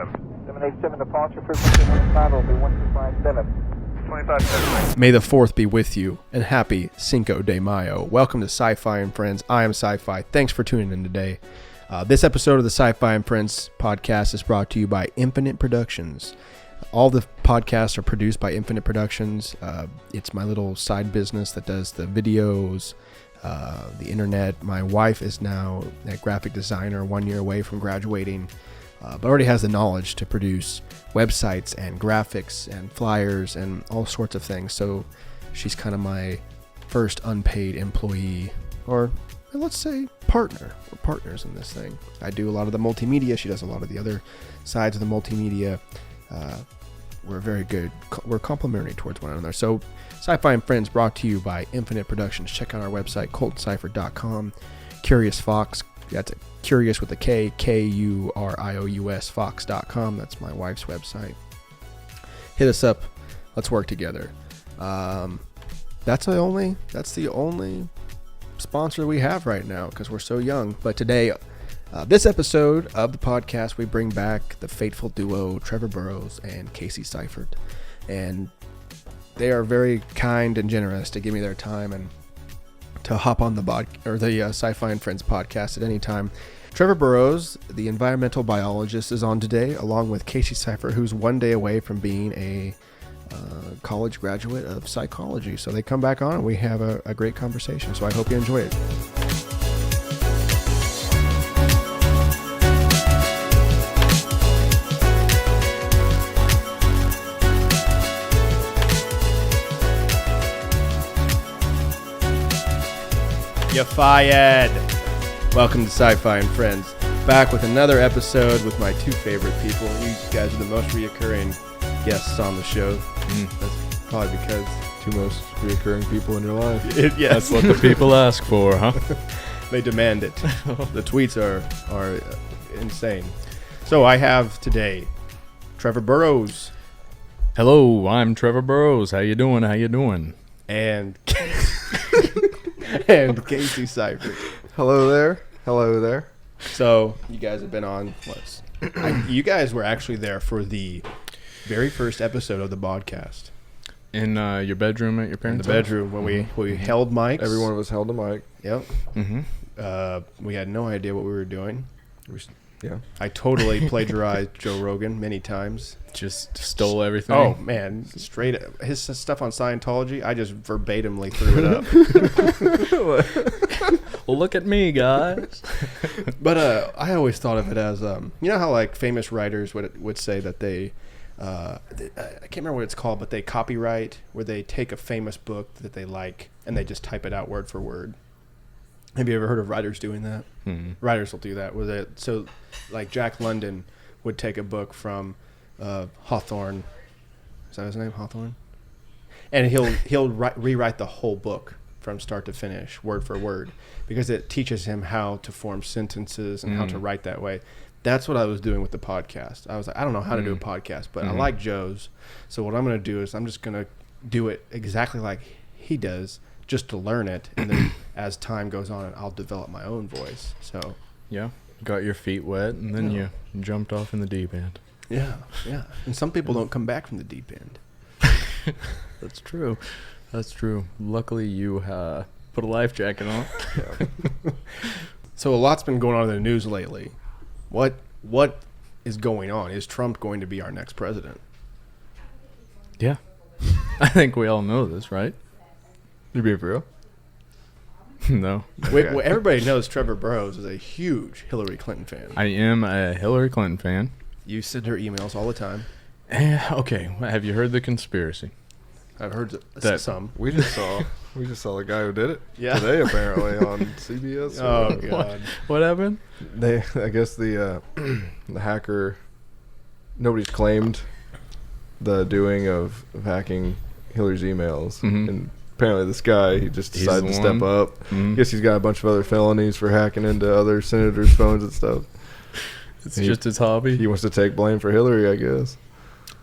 787. 787 departure frequency 15 will be 1257. 25 May the 4th be with you, and happy Cinco de Mayo. Welcome to SciFi and Friends. I am Sci-Fi. Thanks for tuning in today. This episode of the SciFi and Friends podcast is brought to you by Infinite Productions. All the podcasts are produced by Infinite Productions. It's my little side business that does the videos, the internet. My wife is now a graphic designer, 1 year away from graduating, but already has the knowledge to produce websites and graphics and flyers and all sorts of things. So she's kind of my first unpaid employee, or let's say partner. We're partners in this thing. I do a lot of the multimedia. She does a lot of the other sides of the multimedia. We're very good. We're complementary towards one another. So SciFi and Friends brought to you by Infinite Productions. Check out our website, coltoncipher.com. Curious Fox. That's Curious with a K, K-U-R-I-O-U-S, Fox.com. That's my wife's website. Hit us up. Let's work together. That's the only sponsor we have right now because we're so young. But today, this episode of the podcast, we bring back the fateful duo Trevor Burrows and Casye Seifert. And they are very kind and generous to give me their time and to hop on the SciFi and Friends podcast at any time. Trevor Burrows, the environmental biologist, is on today, along with Casye Seifert, who's 1 day away from being a college graduate of psychology. So they come back on and we have a great conversation. So I hope you enjoy it. You're fired. Welcome to SciFi and Friends. Back with another episode with my two favorite people. You guys are the most reoccurring guests on the show. That's probably because Two most reoccurring people in your life. yes, That's what the people ask for, huh? they demand it. The tweets are insane. So I have today Trevor Burrows Hello, I'm Trevor Burrows. How you doing? and and Casye Seifert. Hello there. So you guys have been on. You guys were actually there for the very first episode of the podcast. In your bedroom at your parents' In the bedroom when we held mics. Every one of us held a mic. Yep. Mm-hmm. We had no idea what we were doing. Yeah. I totally plagiarized Joe Rogan many times. Just stole everything. Oh man, straight his stuff on Scientology. I just verbatimly threw it up. Well, look at me, guys. But I always thought of it as you know how like famous writers would say that they I can't remember what it's called, but they copyright, where they take a famous book that they like and they just type it out word for word. Have you ever heard of writers doing that? Mm-hmm. Writers will do that. So like Jack London would take a book from Hawthorne. Is that his name, Hawthorne? And he'll rewrite the whole book from start to finish, word for word, because it teaches him how to form sentences and how to write that way. That's what I was doing with the podcast. I was like, I don't know how to do a podcast, but I like Joe's. So what I'm going to do is I'm just going to do it exactly like he does, just to learn it. And then as time goes on, I'll develop my own voice. So Yeah, got your feet wet, and then you jumped off in the deep end. yeah. And some people don't come back from the deep end. That's true. Luckily, you put a life jacket on. So a lot's been going on in the news lately. What is going on? Is Trump going to be our next president? Yeah. I think we all know this, right? You being for real? No. Well, everybody knows Trevor Burrows is a huge Hillary Clinton fan. I am a Hillary Clinton fan. You send her emails all the time. Okay, have you heard the conspiracy? I've heard That- some. We just saw the guy who did it Yeah. today apparently on CBS. Oh God. What happened? I guess the hacker. Nobody's claimed the doing of hacking Hillary's emails, and apparently this guy he just He's decided the to step one. up. Mhm. I guess he's got a bunch of other felonies for hacking into other senators' phones and stuff. It's just his hobby. He wants to take blame for Hillary, I guess.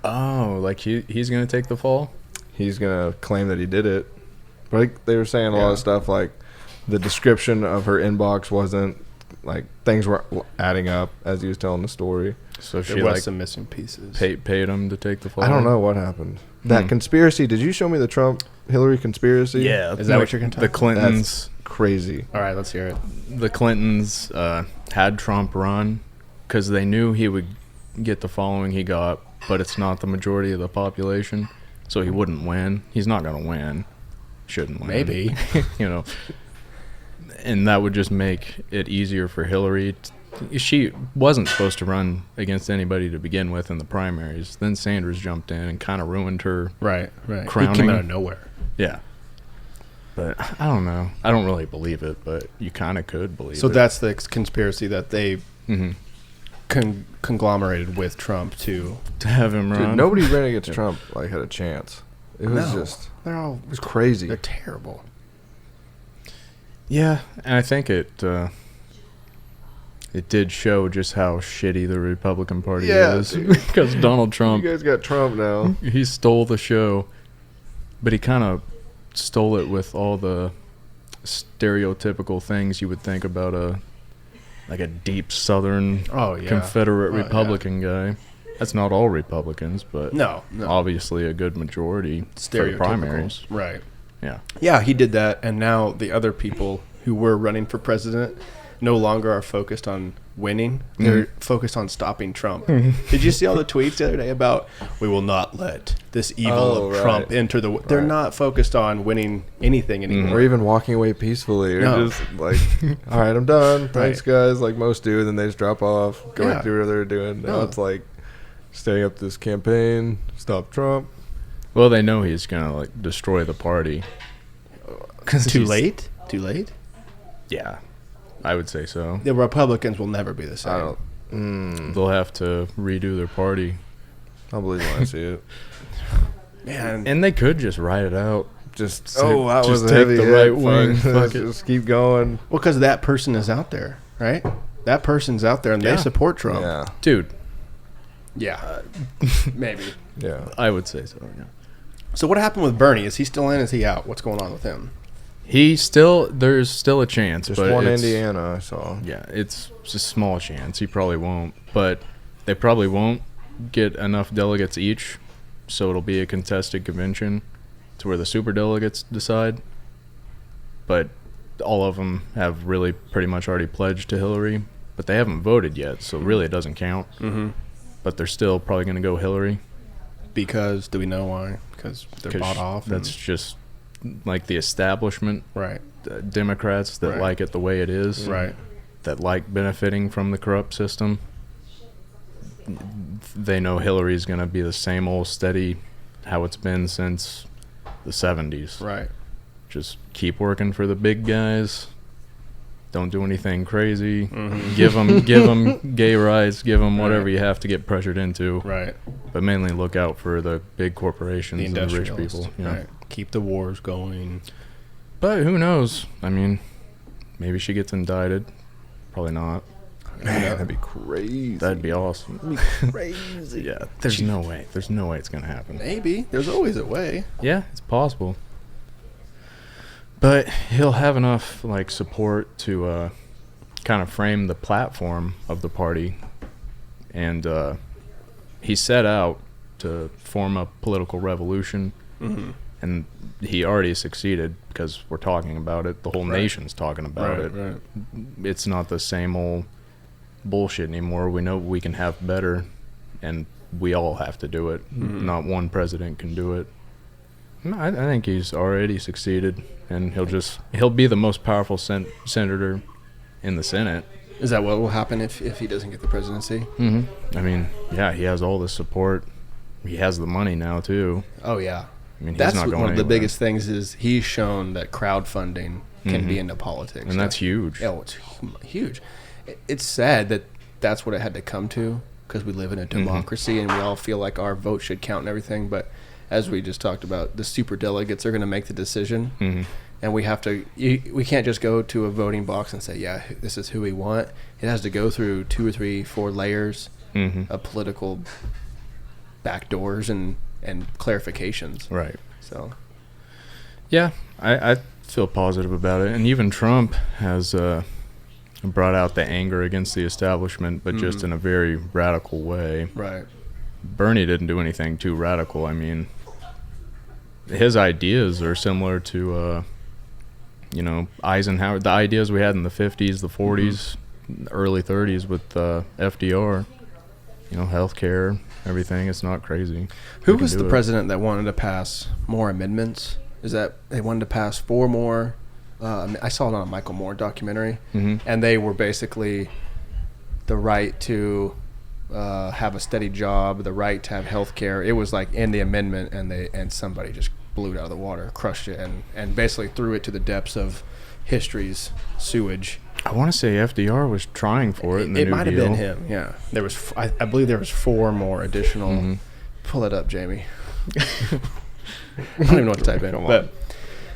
Oh, like he's gonna take the fall? He's gonna claim that he did it. But they were saying a lot of stuff like the description of her inbox wasn't like things were adding up as he was telling the story. So she There was like some missing pieces. paid him to take the fall. I don't know what happened. That conspiracy. Did you show me the Trump Hillary conspiracy? Yeah, Is that what you're gonna talk The about? Clintons, Crazy. All right, let's hear it. the Clintons had Trump run because they knew he would get the following he got, but it's not the majority of the population, so he wouldn't win. He's not gonna win. Shouldn't win. Maybe. You know. And that would just make it easier for Hillary. She wasn't supposed to run against anybody to begin with in the primaries. Then Sanders jumped in and kind of ruined her. Right. Crowning. He came out of nowhere. Yeah. But I don't know. I don't really believe it, but you kind of could believe it. So that's the conspiracy that they Mm-hmm. conglomerated with Trump to. To have him Dude, run. nobody ran against Trump like had a chance. It was No. just It was crazy. They're terrible. Yeah, and I think it did show just how shitty the Republican Party is. dude. Because Donald Trump, You guys got Trump now. he stole the show, but he kind of stole it with all the stereotypical things you would think about a deep Southern Oh yeah. Confederate Oh, yeah. Republican guy. That's not all Republicans, but No. obviously a good majority for the Stereotypical. primaries. Right. Yeah. Yeah, he did that, and now the other people who were running for president no longer are focused on winning. They're focused on stopping Trump. Did you see all the tweets the other day about we will not let this evil Oh, of right. Trump enter the... They're Right. not focused on winning anything anymore. Or even walking away peacefully. Or No. just like, all right, I'm done. Thanks, guys. Like most do. Then they just drop off, go Yeah. back to what they're doing. Now No. it's like staying up this campaign, stop Trump. Well, they know he's gonna destroy the party. Too late? Too late? Yeah, I would say so. The Republicans will never be the same. I don't. They'll have to redo their party, I'll believe when I see it. Man, and they could just write it out. Just Take- that just was a take heavy the hit. right wing, fuck it. Just keep going. well, because that person is out there, right? That person's out there, and Yeah. they support Trump. Yeah, Dude, Yeah. Maybe. yeah. I would say so. Yeah. So what happened with Bernie? Is he still in? Is he out? What's going on with him? There's still a chance. Just but one it's- Indiana I saw. Yeah, it's just a small chance. He probably won't, but they probably won't get enough delegates each, so it'll be a contested convention to where the superdelegates decide. But all of them have really pretty much already pledged to Hillary, but they haven't voted yet, so really it doesn't count. Mm-hmm. But they're still probably going to go Hillary. Because do we know why? Because they're 'Cause bought off. That's just like the establishment right. Democrats that Right. like it the way it is. Right. That like benefiting from the corrupt system. They know Hillary's going to be the same old steady how it's been since the 70s. Right. Just keep working for the big guys. Don't do anything crazy. Mm-hmm. Give them gay rights. Give them whatever you have to get pressured into. Right. But mainly look out for the big corporations The and the rich industrialists. people. Yeah. Right. Keep the wars going. But who knows? I mean, maybe she gets indicted. Probably not. Man, that'd be crazy. That'd be awesome. Crazy. Yeah, there's no way. There's no way it's gonna happen. Maybe. There's always a way. Yeah, it's possible. But he'll have enough support to kind of frame the platform of the party, and he set out to form a political revolution, Mm-hmm. and he already succeeded because we're talking about it. The whole Right. nation's talking about it. Right. It's not the same old bullshit anymore. We know we can have better, and we all have to do it. Mhm. Not one president can do it. No, I think he's already succeeded, and he'll be the most powerful senator in the Senate. Is that what will happen if he doesn't get the presidency? Mm-hmm. I mean, yeah, he has all the support. He has the money now too. Oh yeah. I mean, he's That's not going one of the anywhere. biggest things is he's shown that crowdfunding can Mhm. be into politics. And that's huge. Oh, it's huge. It's sad that that's what it had to come to because we live in a democracy and we all feel like our vote should count and everything. But as we just talked about, the super delegates are going to make the decision, Mm-hmm. and we have to. We can't just go to a voting box and say, "Yeah, this is who we want." It has to go through 2 or 3, 4 layers Mm-hmm. of political backdoors and clarifications. Right. So. Yeah, I feel positive about it. And even Trump has a brought out the anger against the establishment, but just in a very radical way. Right. Bernie didn't do anything too radical. I mean, his ideas are similar to, Eisenhower. The ideas we had in the 50s, the 40s, early 30s with FDR. Healthcare, everything. It's not crazy. Who was the president that wanted to pass more amendments? Is that they wanted to pass 4 more? I saw it on a Michael Moore documentary, and they were basically the right to have a steady job, the right to have health care. It was like in the amendment, and somebody just blew it out of the water, crushed it, and basically threw it to the depths of history's sewage. I want to say FDR was trying for it in the New Deal. It might have been him, yeah. There was, I believe there was 4 more additional. Pull it up, Jamie. I don't even know what to type in. But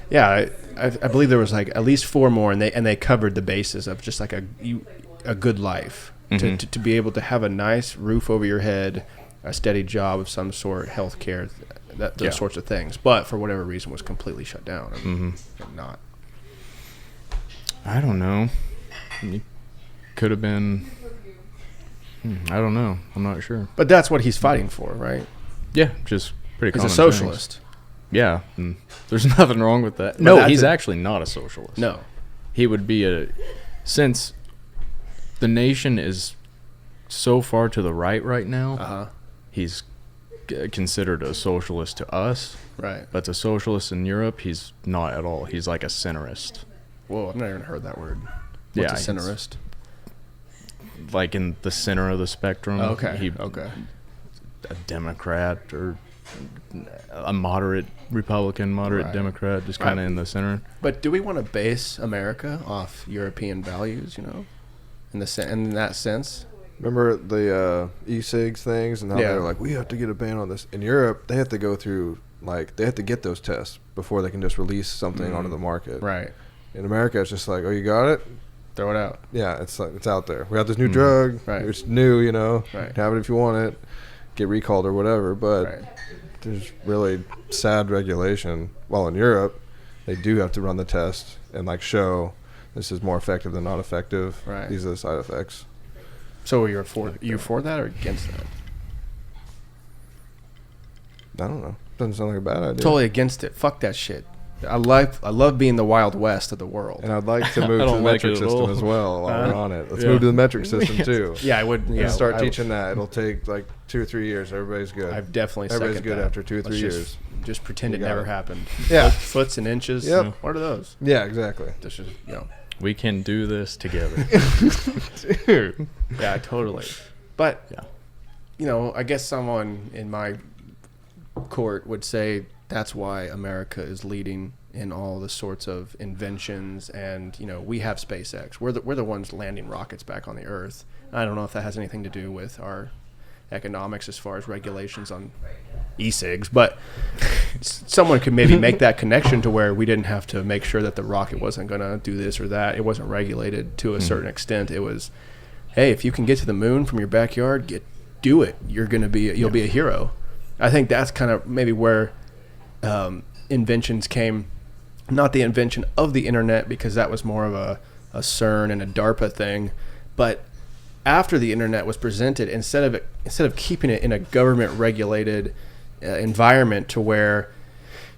yeah, I believe there was like at least 4 more, and they covered the basis of just like a good life, to be able to have a nice roof over your head, a steady job of some sort, health care, those sorts of things. But for whatever reason was completely shut down and not. I don't know. It could have been. I don't know. I'm not sure. But that's what he's fighting for, right? Yeah, just pretty common He's a socialist. things. Yeah, and there's nothing wrong with that. But No, he's actually not a socialist. No. He would be since the nation is so far to the right now, he's considered a socialist to us. Right. But a socialist in Europe, he's not at all. He's like a centrist. Whoa, I've never even heard that word. What's a centrist? Like in the center of the spectrum. Okay. A Democrat or a moderate Republican, moderate Democrat, just kind of in the center. But do we want to base America off European values, in that sense? Remember the e-cigs things and how they're like, we have to get a ban on this. In Europe, they have to go through, they have to get those tests before they can just release something onto the market. Right. In America, it's just like, oh, you got it? Throw it out. Yeah, it's out there. We got this new drug. Right. It's new, Right. Have it if you want it. Get recalled or whatever. But there's really sad regulation. While in Europe, they do have to run the test and show this is more effective than not effective. Right. These are the side effects. So you're for that or against that? I don't know. Doesn't sound like a bad idea. Totally against it. Fuck that shit. I love being the Wild West of the world. And I'd like to move to the metric system as well while we're on it. Let's move to the metric system too. Yeah, I would. Yeah, start teaching that. It'll take 2 or 3 years. Everybody's good. I've definitely. Everybody's good that. after 2 or 3 years. Just pretend it never happened. Yeah, foots and inches. Yep. What are those? Yeah, exactly. This is We can do this together. Dude. Yeah, totally. But I guess someone in my court would say that's why America is leading in all the sorts of inventions, and we have SpaceX. We're the ones landing rockets back on the Earth. I don't know if that has anything to do with our economics as far as regulations on e-cigs, but someone could maybe make that connection to where we didn't have to make sure that the rocket wasn't going to do this or that. It wasn't regulated to a certain extent. It was, hey, if you can get to the moon from your backyard, do it. You'll be a hero. I think that's kind of maybe where inventions came. Not the invention of the internet, because that was more of a CERN and a DARPA thing, but after the internet was presented, instead of keeping it in a government regulated environment to where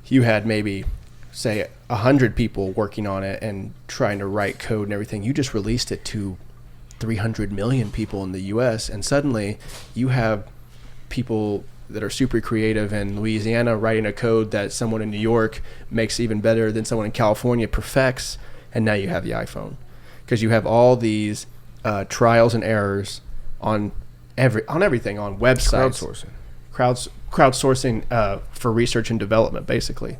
you had maybe say 100 people working on it and trying to write code and everything, you just released it to 300 million people in the US, and suddenly you have people that are super creative in Louisiana writing a code that someone in New York makes even better than someone in California perfects, and now you have the iPhone, because you have all these trials and errors on everything, on websites, crowdsourcing for research and development. Basically,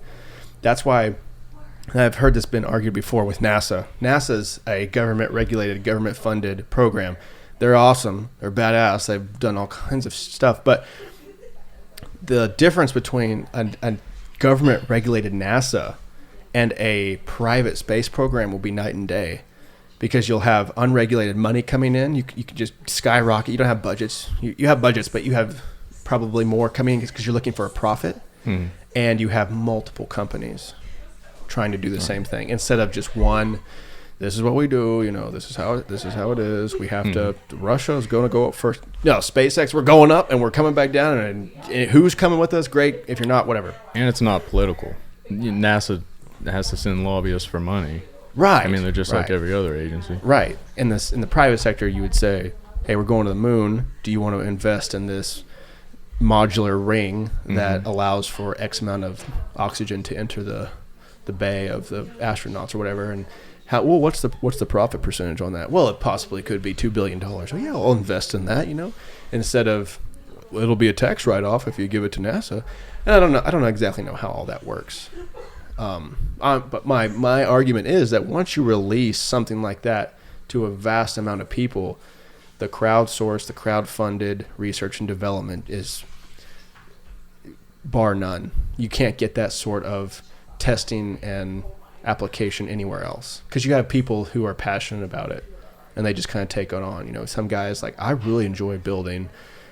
that's why I've heard this been argued before with NASA. NASA's a government-regulated, government-funded program. They're awesome. They're badass. They've done all kinds of stuff, but the difference between a government-regulated NASA and a private space program will be night and day, because you'll have unregulated money coming in. You can just skyrocket. You don't have budgets. You have budgets, but you have probably more coming in because you're looking for a profit, and you have multiple companies trying to do the same thing instead of just one. this is what we do. This is how it is. We have to. Russia is going to go up first. No, SpaceX, we're going up and we're coming back down. And who's coming with us? Great. If you're not, whatever. And it's not political. NASA has to send lobbyists for money. Right. I mean, they're just like every other agency. Right. In the private sector, you would say, hey, we're going to the moon. Do you want to invest in this modular ring that allows for X amount of oxygen to enter the bay of the astronauts or whatever? And what's the profit percentage on that? Well, it possibly could be $2 billion. Oh, yeah, I'll invest in that, instead of, it'll be a tax write-off if you give it to NASA. And I don't exactly know how all that works. But my argument is that once you release something like that to a vast amount of people, the crowdsourced, the crowd-funded research and development is bar none. You can't get that sort of testing and application anywhere else because you have people who are passionate about it and they just kind of take it on. Some guys like, I really enjoy building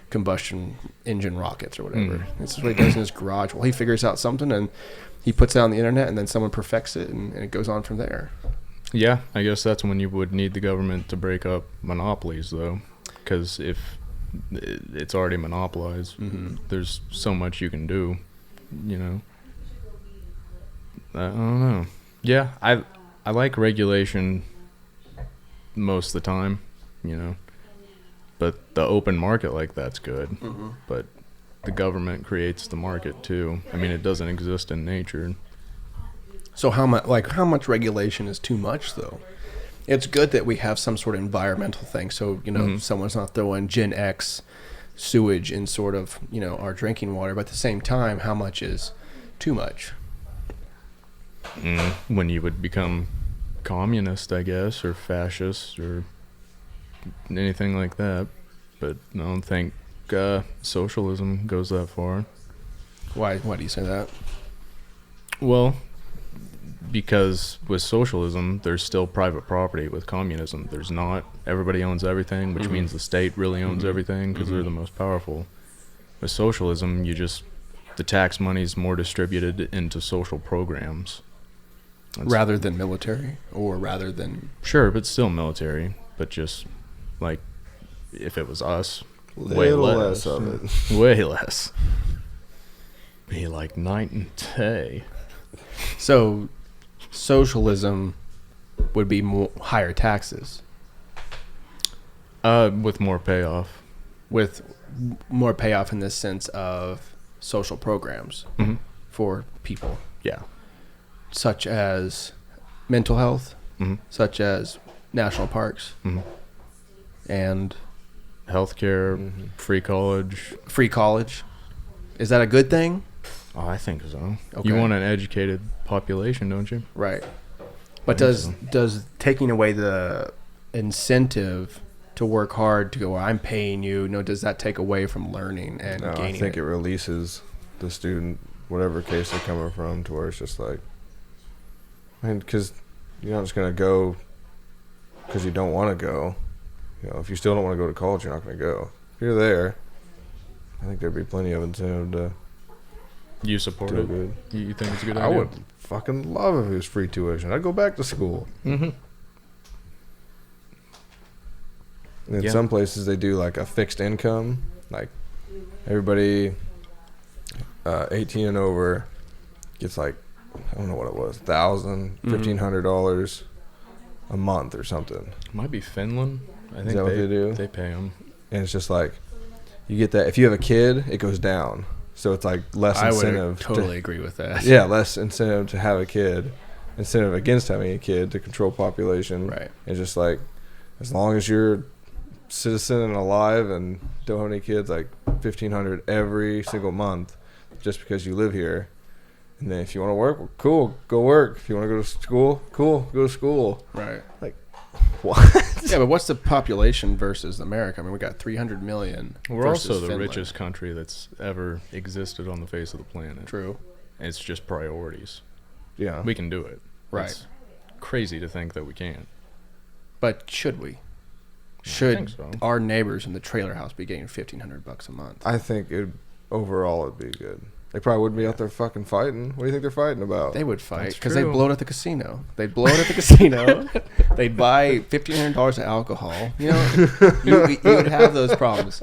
combustion engine rockets or whatever. This is what he does in his garage. Well, he figures out something and he puts it on the internet and then someone perfects it and it goes on from there. Yeah, I guess that's when you would need the government to break up monopolies, though, because if it's already monopolized, there's so much you can do, I don't know. Yeah, I like regulation most of the time, but the open market like that's good, but the government creates the market too. I mean, it doesn't exist in nature. So how much regulation is too much, though? It's good that we have some sort of environmental thing. So, someone's not throwing Gen X sewage in sort of, our drinking water. But at the same time, how much is too much? When you would become communist, I guess, or fascist or anything like that. But I don't think socialism goes that far. Why do you say that? Well, because with socialism, there's still private property. With communism, there's not. Everybody owns everything, which means the state really owns everything because they're the most powerful. With socialism, the tax money's more distributed into social programs. Rather than military, or rather than... Sure, but still military. But just, like, if it was us, way less of it. Way less. Be like night and day. So, socialism would be higher taxes. With more payoff. With more payoff in the sense of social programs for people. Yeah. Such as mental health, such as national parks, and healthcare, free college. Free college. Is that a good thing? Oh, I think so. Okay. You want an educated population, don't you? Right. But does taking away the incentive to work hard to go, I'm paying you, does that take away from learning and gaining I think it releases the student, whatever case they're coming from, to where it's just like, because you're not just going to go because you don't want to go. If you still don't want to go to college, you're not going to go. If you're there, I think there'd be plenty of incentive to... You support it? Good. You think it's a good idea? I would fucking love if it was free tuition. I'd go back to school. In some places, they do like a fixed income. Like everybody 18 and over gets like, I don't know what it was, $1,000, $1,500 a month or something. Might be Finland. I think Is that what they do? They pay them. And it's just like, you get that. If you have a kid, it goes down. So it's like less incentive. I would totally agree with that. Yeah, less incentive to have a kid, incentive against having a kid to control population. Right. It's just like, as long as you're a citizen and alive and don't have any kids, like $1,500 every single month, just because you live here. And then if you want to work, well, cool, go work. If you want to go to school, cool, go to school. Right. Like, what? Yeah, but what's the population versus America? I mean, we got 300 million. We're also the Finland. richest country that's ever existed on the face of the planet. True. It's just priorities. Yeah. We can do it. Right. It's crazy to think that we can't. But should we? I Should think so. our neighbors in the trailer house be getting $1,500 a month? I think overall it'd be good. They probably wouldn't be out there fucking fighting. What do you think they're fighting about? They would fight That's because they true. blow it at the casino. They'd blow it at the casino. They'd buy $1,500 of alcohol. You know, you would have those problems.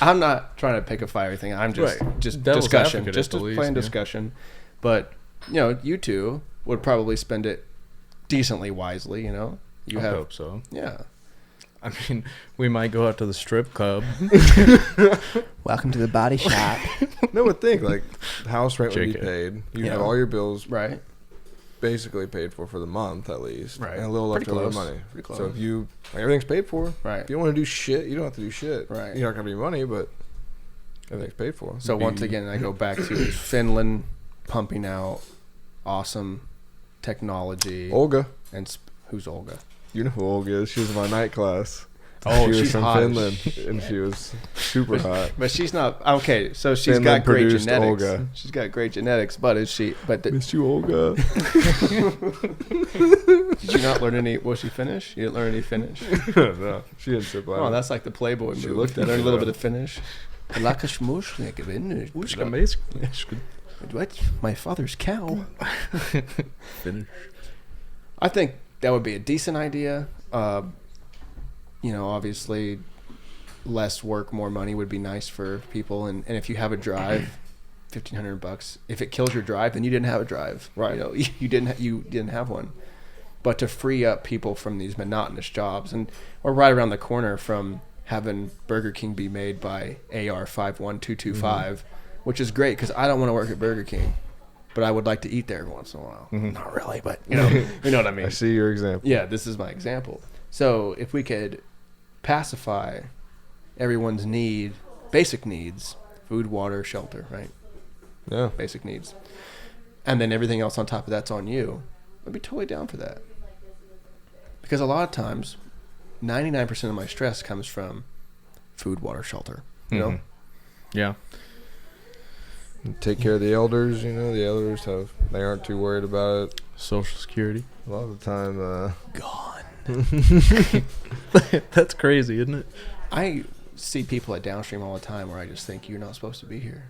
I'm not trying to pick a fight or anything. I'm just Right. just Devil's discussion, advocate just at a the least, plain yeah. discussion. But you two would probably spend it decently wisely. You I have hope so. yeah. I mean, we might go out to the strip club. Welcome to the body shop. No, but think like house rent would be JK. paid. You Yeah. have all your bills Right. basically paid for the month at least, Right. and a little Pretty leftover close. money. Pretty close. So if you everything's paid for, Right. If you want to do shit, you don't have to do shit. Right. You're not gonna be money, but everything's paid for. So once again, I go back to Finland pumping out awesome technology. Olga, Who's Olga? you know who Olga is? She was in my night class. Oh, she was she's from hot. Finland, and she was super hot. But she's not okay. So she's Finland got great produced genetics. Olga. She's got great genetics, but is she? But Miss you, Olga. did you not learn any? Was she Finnish? You didn't learn any Finnish? No, she didn't sit by Oh, me. that's like the Playboy She move. looked at Learn me, a little though. bit of Finnish. What? My father's cow. Finish. I think that would be a decent idea. Obviously, less work, more money would be nice for people. And if you have a drive, $1,500. If it kills your drive, then you didn't have a drive. Right. You didn't have one. But to free up people from these monotonous jobs, and we're right around the corner from having Burger King be made by AR51225, which is great because I don't want to work at Burger King, but I would like to eat there every once in a while. Not really, but you know what I mean. I see your example. Yeah, this is my example. So if we could pacify everyone's basic needs, food, water, shelter, right? Yeah. Basic needs. And then everything else on top of that's on you. I'd be totally down for that. Because a lot of times, 99% of my stress comes from food, water, shelter. You know? Yeah. Take care of the elders. The elders they aren't too worried about it. Social Security. A lot of the time, Gone. That's crazy, isn't it? I see people at Downstream all the time where I just think you're not supposed to be here.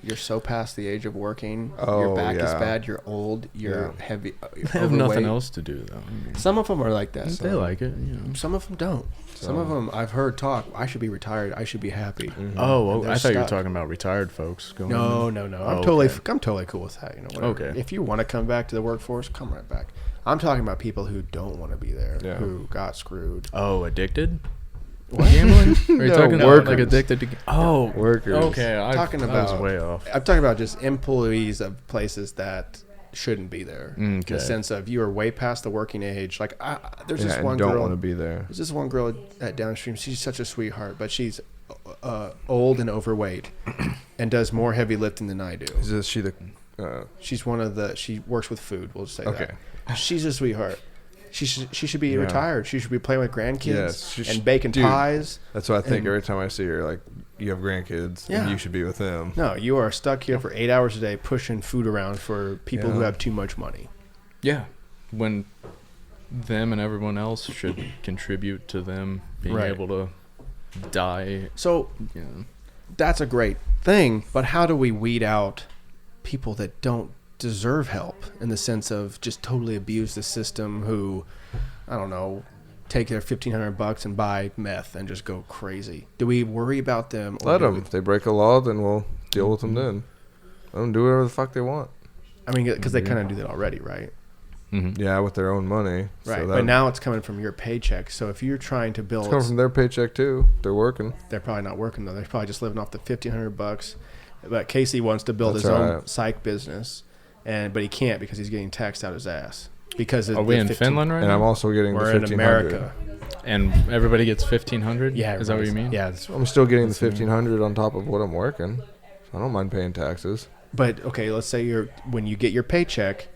You're so past the age of working. Your Oh, back is yeah. bad. You're old. You're Yeah. heavy. They have overweight. nothing else to do, though. I mean, Some of them are like that. they like it, Some of them don't. Some of them I've heard talk. I should be retired. I should be happy. Oh, well, And they're I thought you were stuck. talking about retired folks going. No. in. I'm Oh, totally. okay. I'm totally cool with that. Whatever. Okay. If you want to come back to the workforce, come right back. I'm talking about people who don't want to be there. Yeah. Who got screwed. Oh, addicted? Gambling? Are you No, talking about workers. like addicted to? Oh, Workers. Okay, I Talking I about- was way off. I'm talking about just employees of places that shouldn't be there. In the Okay. sense of you are way past the working age. Like there's Yeah, this and one don't girl. want to be there. There's this one girl at Downstream. She's such a sweetheart, but she's old and overweight, and does more heavy lifting than I do. Is she the? She's one of the. She works with food. We'll just say Okay. that. She's a sweetheart. She should be Yeah. retired. She should be playing with grandkids Yes, she and should- baking dude. pies. That's what I think And- every time I see her. Like, you have grandkids, Yeah. and you should be with them. No, you are stuck here for 8 hours a day pushing food around for people who Yeah. have too much money. Yeah, when them and everyone else should contribute to them being Right. able to die. So that's a great thing, but how do we weed out people that don't deserve help in the sense of just totally abuse the system, who, I don't know, take their $1,500 and buy meth and just go crazy? Do we worry about them? Or Let do them. we- If they break a law, then we'll deal with them then. Let them do whatever the fuck they want. I mean, because they kind of do that already, right? Yeah, with their own money. Right. So But now it's coming from your paycheck. So if you're trying to it's build, coming from their paycheck too. They're working. they're probably not working though. They're probably just living off the $1,500. But Casey wants to build That's his own right. psych business, but he can't because he's getting taxed out his ass. Because Are we in Finland right And now? I'm also getting We're the in 1,500. America. And everybody gets 1,500. Yeah, is that what you mean? Yeah, I'm still getting the 1,500 on top of what I'm working. I don't mind paying taxes. but okay, let's say when you get your paycheck,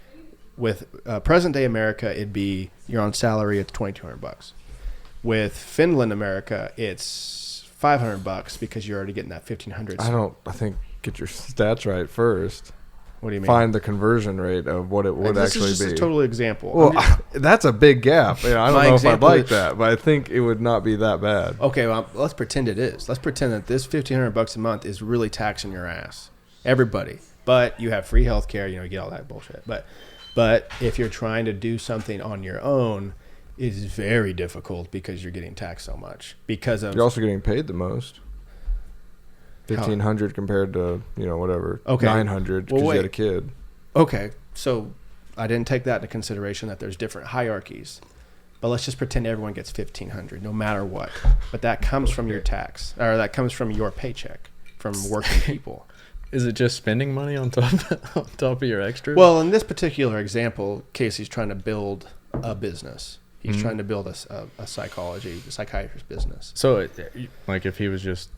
with present day America, it'd be you're on salary. It's $2,200. With Finland, America, it's $500 because you're already getting that 1,500. I think get your stats right first. What do you mean? Find the conversion rate of what it would this actually is just be. a total example. Well, I'm just- that's a big gap. I don't My know if I'd example like is- that, but I think it would not be that bad. okay, well, let's pretend it is. Let's pretend that this $1,500 a month is really taxing your ass, everybody. But you have free healthcare, you get all that bullshit. But if you're trying to do something on your own, it is very difficult because you're getting taxed so much. You're also getting paid the most. $1,500 compared to whatever. Okay. $900 because you had a kid. Okay, so I didn't take that into consideration that there's different hierarchies. But let's just pretend everyone gets $1,500 no matter what. But that comes from your tax, or that comes from your paycheck from working people. Is it just spending money on top of your extra? Well, in this particular example, Casey's trying to build a business. He's trying to build a psychiatrist business. So, like, if he was just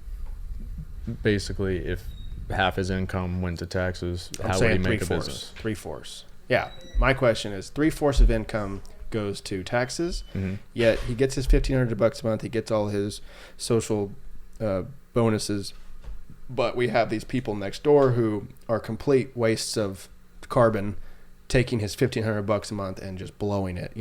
basically, if half his income went to taxes, how would he make a business? 3/4. Yeah. My question is 3/4 of income goes to taxes, yet he gets his $1,500 a month. He gets all his social bonuses. But we have these people next door who are complete wastes of carbon, taking his $1,500 a month and just blowing it,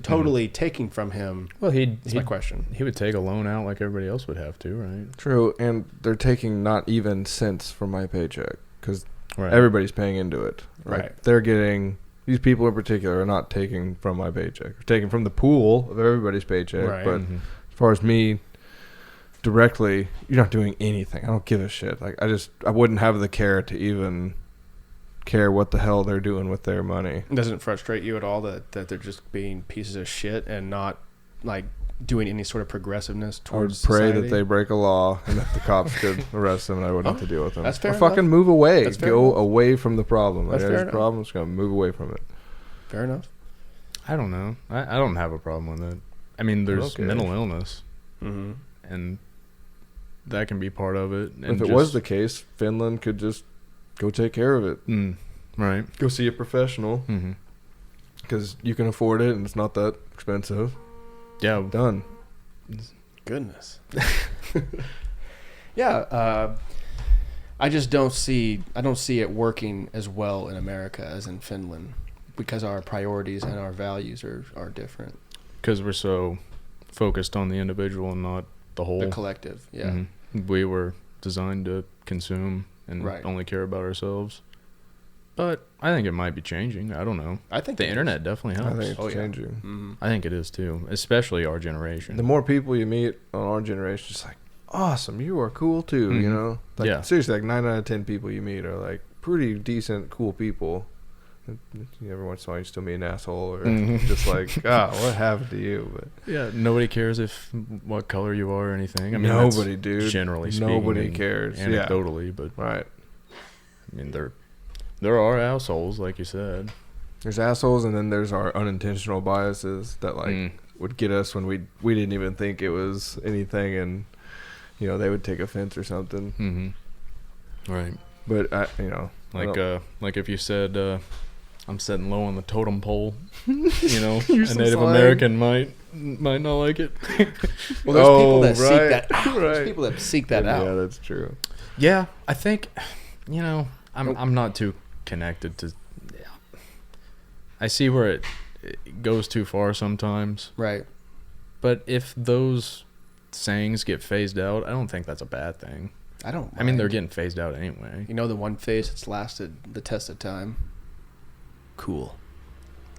totally taking from him. Well, that's my question. He would take a loan out like everybody else would have to, right? True, and they're taking not even cents from my paycheck because everybody's paying into it. Right. They're getting, these people in particular are not taking from my paycheck. They're taking from the pool of everybody's paycheck. Right. But as far as me directly, you're not doing anything. I don't give a shit. Like, I wouldn't have the care to even care what the hell they're doing with their money. Doesn't it frustrate you at all that they're just being pieces of shit and not like doing any sort of progressiveness towards I would pray society? that they break a law and that the cops could arrest them and I wouldn't have to deal with them. That's fair or enough. fucking move away. That's fair Go enough. away from the problem. Like, That's fair there's a enough. problem, just gonna move away from it. Fair enough. I don't know. I don't have a problem with it. I mean, there's mental illness, and that can be part of it. And If it was the case, Finland could just go take care of it. Right. Go see a professional because you can afford it and it's not that expensive. Yeah. Done. Goodness. Yeah. I just don't see it working as well in America as in Finland because our priorities and our values are different. Because we're so focused on the individual and not the whole. The collective, yeah. We were designed to consume and only care about ourselves. But I think it might be changing. I don't know. I think the internet definitely helps. I think it's changing. I think it is too, especially our generation. The more people you meet on our generation, it's like, awesome, you are cool too, Like, seriously, like 9 out of 10 people you meet are like pretty decent, cool people. Every once in a while you still meet an asshole or just like, what happened to you? But yeah, nobody cares what color you are or anything. I mean, nobody, dude. Generally speaking, nobody cares. Anecdotally, but right. I mean, there are assholes, like you said. There's assholes, and then there's our unintentional biases that would get us when we didn't even think it was anything, and they would take offense or something. Right. But like if you said, I'm sitting low on the totem pole, a Native slang. American might not like it. Well, there's people that seek that out. Right. There's people that seek that out. Yeah, that's true. Yeah, I think, I'm not too connected to. I see where it goes too far sometimes. Right. But if those sayings get phased out, I don't think that's a bad thing. I don't. I mean, they're getting phased out anyway. The one phase that's lasted the test of time. Cool.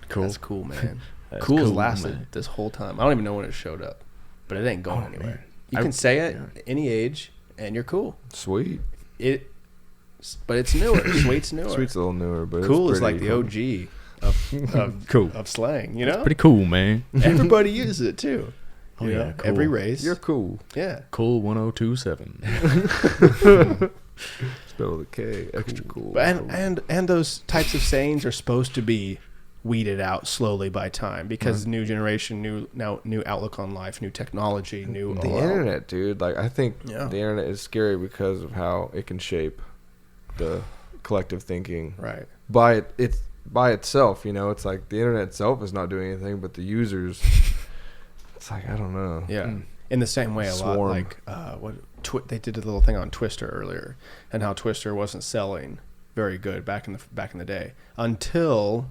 That's cool, man. Cool has lasted this whole time. I don't even know when it showed up, but it ain't going anywhere. Man. You can say it any age, and you're cool. Sweet. But it's newer. Sweet's newer. Sweet's a little newer, but cool it's is like the OG of cool of slang. It's pretty cool, man. Everybody uses it too. Oh, yeah, cool. Every race. You're cool. Yeah. Cool 1027. Spell the K. Extra cool. And those types of sayings are supposed to be weeded out slowly by time because new generation, new outlook on life, new technology, new the internet, dude. Like, I think the internet is scary because of how it can shape the collective thinking. Right. By itself, it's like the internet itself is not doing anything, but the users. It's like, I don't know. Yeah. In the same way, a lot like they did a little thing on Twister earlier, and how Twister wasn't selling very good back in the day until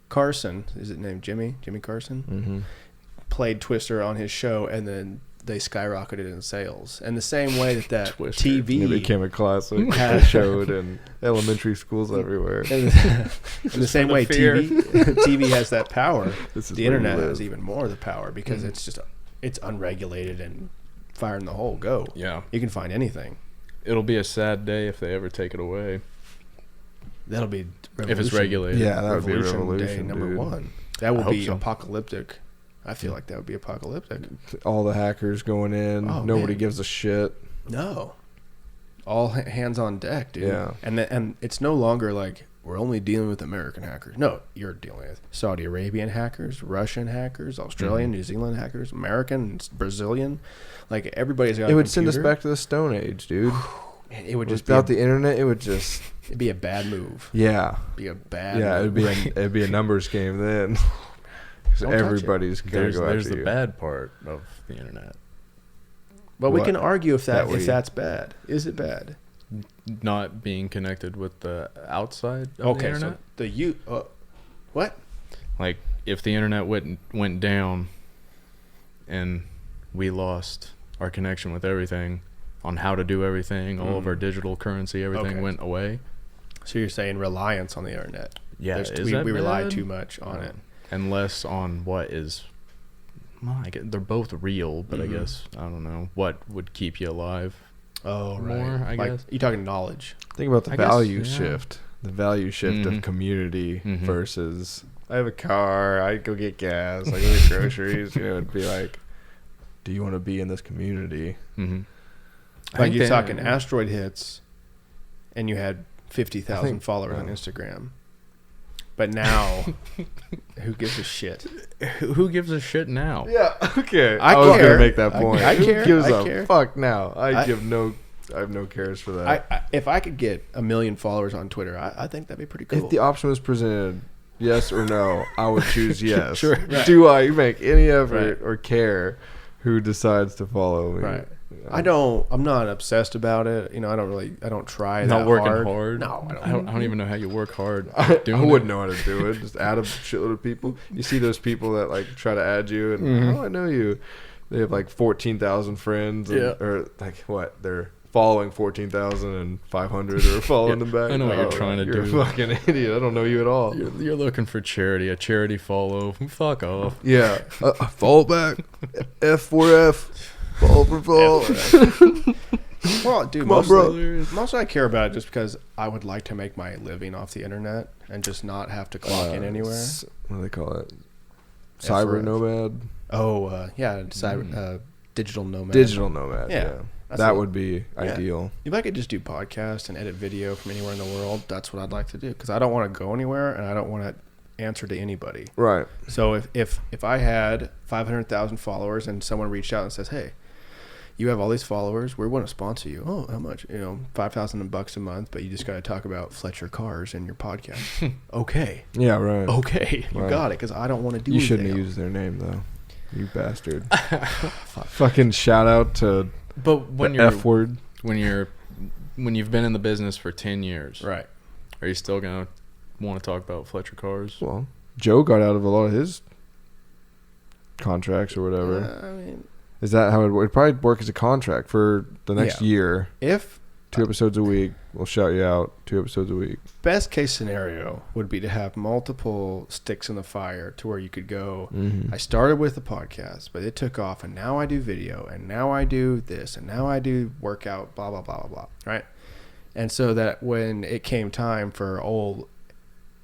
Carson, is it named Jimmy Carson, played Twister on his show, and then they skyrocketed in sales. And the same way that Twister. TV It became a classic. It showed in elementary schools everywhere. in the same way fear. TV has that power, This is the where you internet live. has even more of the power because it's unregulated and fire in the hole, go. Yeah. You can find anything. It'll be a sad day if they ever take it away. That'll be If it's regulated. Yeah, that would be a Day revolution, number dude. one. That would hope be so. apocalyptic. I feel like that would be apocalyptic. All the hackers going in. Oh, Nobody man. gives a shit. No. All hands on deck, dude. Yeah. And it's no longer like we're only dealing with American hackers. No, you're dealing with Saudi Arabian hackers, Russian hackers, Australian, New Zealand hackers, American, Brazilian. Like everybody's got It a would send us computer. back to the Stone Age, dude. Man, it would just Without be the internet, it would just it'd be a bad move. yeah. Be a bad Yeah, move. it'd be a numbers game then. 'Cause Don't touch it. everybody's gonna There's, go there's after the you. bad part of the internet. But we What? can argue if That we- that's bad. Is it bad? Not being connected with the outside of the internet. So what? Like if the internet went down and we lost our connection with everything on how to do everything, all of our digital currency, everything Okay. went away. So you're saying reliance on the internet? Yeah, we rely too much on it. And less on what is. Well, I guess they're both real, but I guess I don't know what would keep you alive. Oh, More, I like, guess. You're talking knowledge. Think about the I guess, value yeah. shift. The value shift of Mhm. community Mhm. versus I have a car, I go get gas, I go get groceries. You know, it'd be like, do you want to be in this community? Mm-hmm. Like you're talking asteroid hits, and you had 50,000 I think- followers on yeah. Instagram. But now, who gives a shit? Who gives a shit now? Yeah, okay. I was care. gonna make that point. I Who care. gives I a care. fuck now? I I have no cares for that. If I could get 1 million followers on Twitter, I think that'd be pretty cool. If the option was presented, yes or no, I would choose yes. Sure, right. Do I make any effort Right. or care who decides to follow me? Right. I'm not obsessed about it. You know, I don't try Not that working hard. hard. No, I don't even know how you work hard. I doing wouldn't it. know how to do it. Just add a shitload of people. You see those people that like try to add you and Mm-hmm. oh, I know you. They have like 14,000 friends, and, Yeah. or like what? They're following 14,500 or following Yeah, them back. I know what you're trying to you're do. a fucking idiot. I don't know you at all. You're looking for charity, a charity follow. Fuck off. Yeah, fall back. F for F. Fall for fall. Well, dude, Come on, bro. mostly I care about it just because I would like to make my living off the internet and just not have to clock in anywhere. What do they call it? FRF. Cyber nomad. Digital nomad. Digital nomad. Yeah. Yeah, That's that what- would be ideal. If I could just do podcasts and edit video from anywhere in the world, that's what I'd like to do because I don't want to go anywhere and I don't want to answer to anybody. Right. So if I had 500,000 followers and someone reached out and says, "Hey, you have all these followers. We want to sponsor you. Oh, how much? You know, $5,000 a month, but you just got to talk about Fletcher cars in your podcast." Okay, Yeah. Right. okay, you Right. got it. Because I don't want to do. You shouldn't have anything used their name though. You bastard. Fucking shout out to But when the you're F word. when you've been in the business for 10 years, else. Right. are you still gonna want to talk about Fletcher cars? Well, Joe got out of a lot of his contracts or whatever. I mean, Is that how it would probably work as a contract for the next Yeah. year? if 2 episodes a week. We'll shout you out. 2 episodes a week. best case scenario would be to have multiple sticks in the fire to where you could go. Mm-hmm. I started with the podcast, but it took off, and now I do video, and now I do this, and now I do workout, blah, blah, blah, blah, blah, right? And so that when it came time for old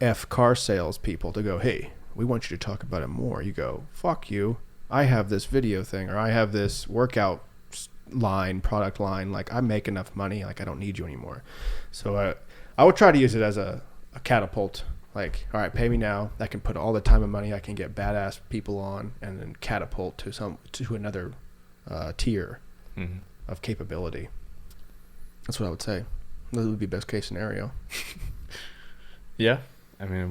F car sales people to go, "Hey, we want you to talk about it more," you go, "Fuck you. I have this video thing, or I have this workout product line. Like, I make enough money. Like, I don't need you anymore." So I would try to use it as a catapult. Like, all right, pay me now. I can put all the time and money I can get badass people on, and then catapult to another tier Mm-hmm. of capability. That's what I would say. That would be best case scenario. Yeah, I mean it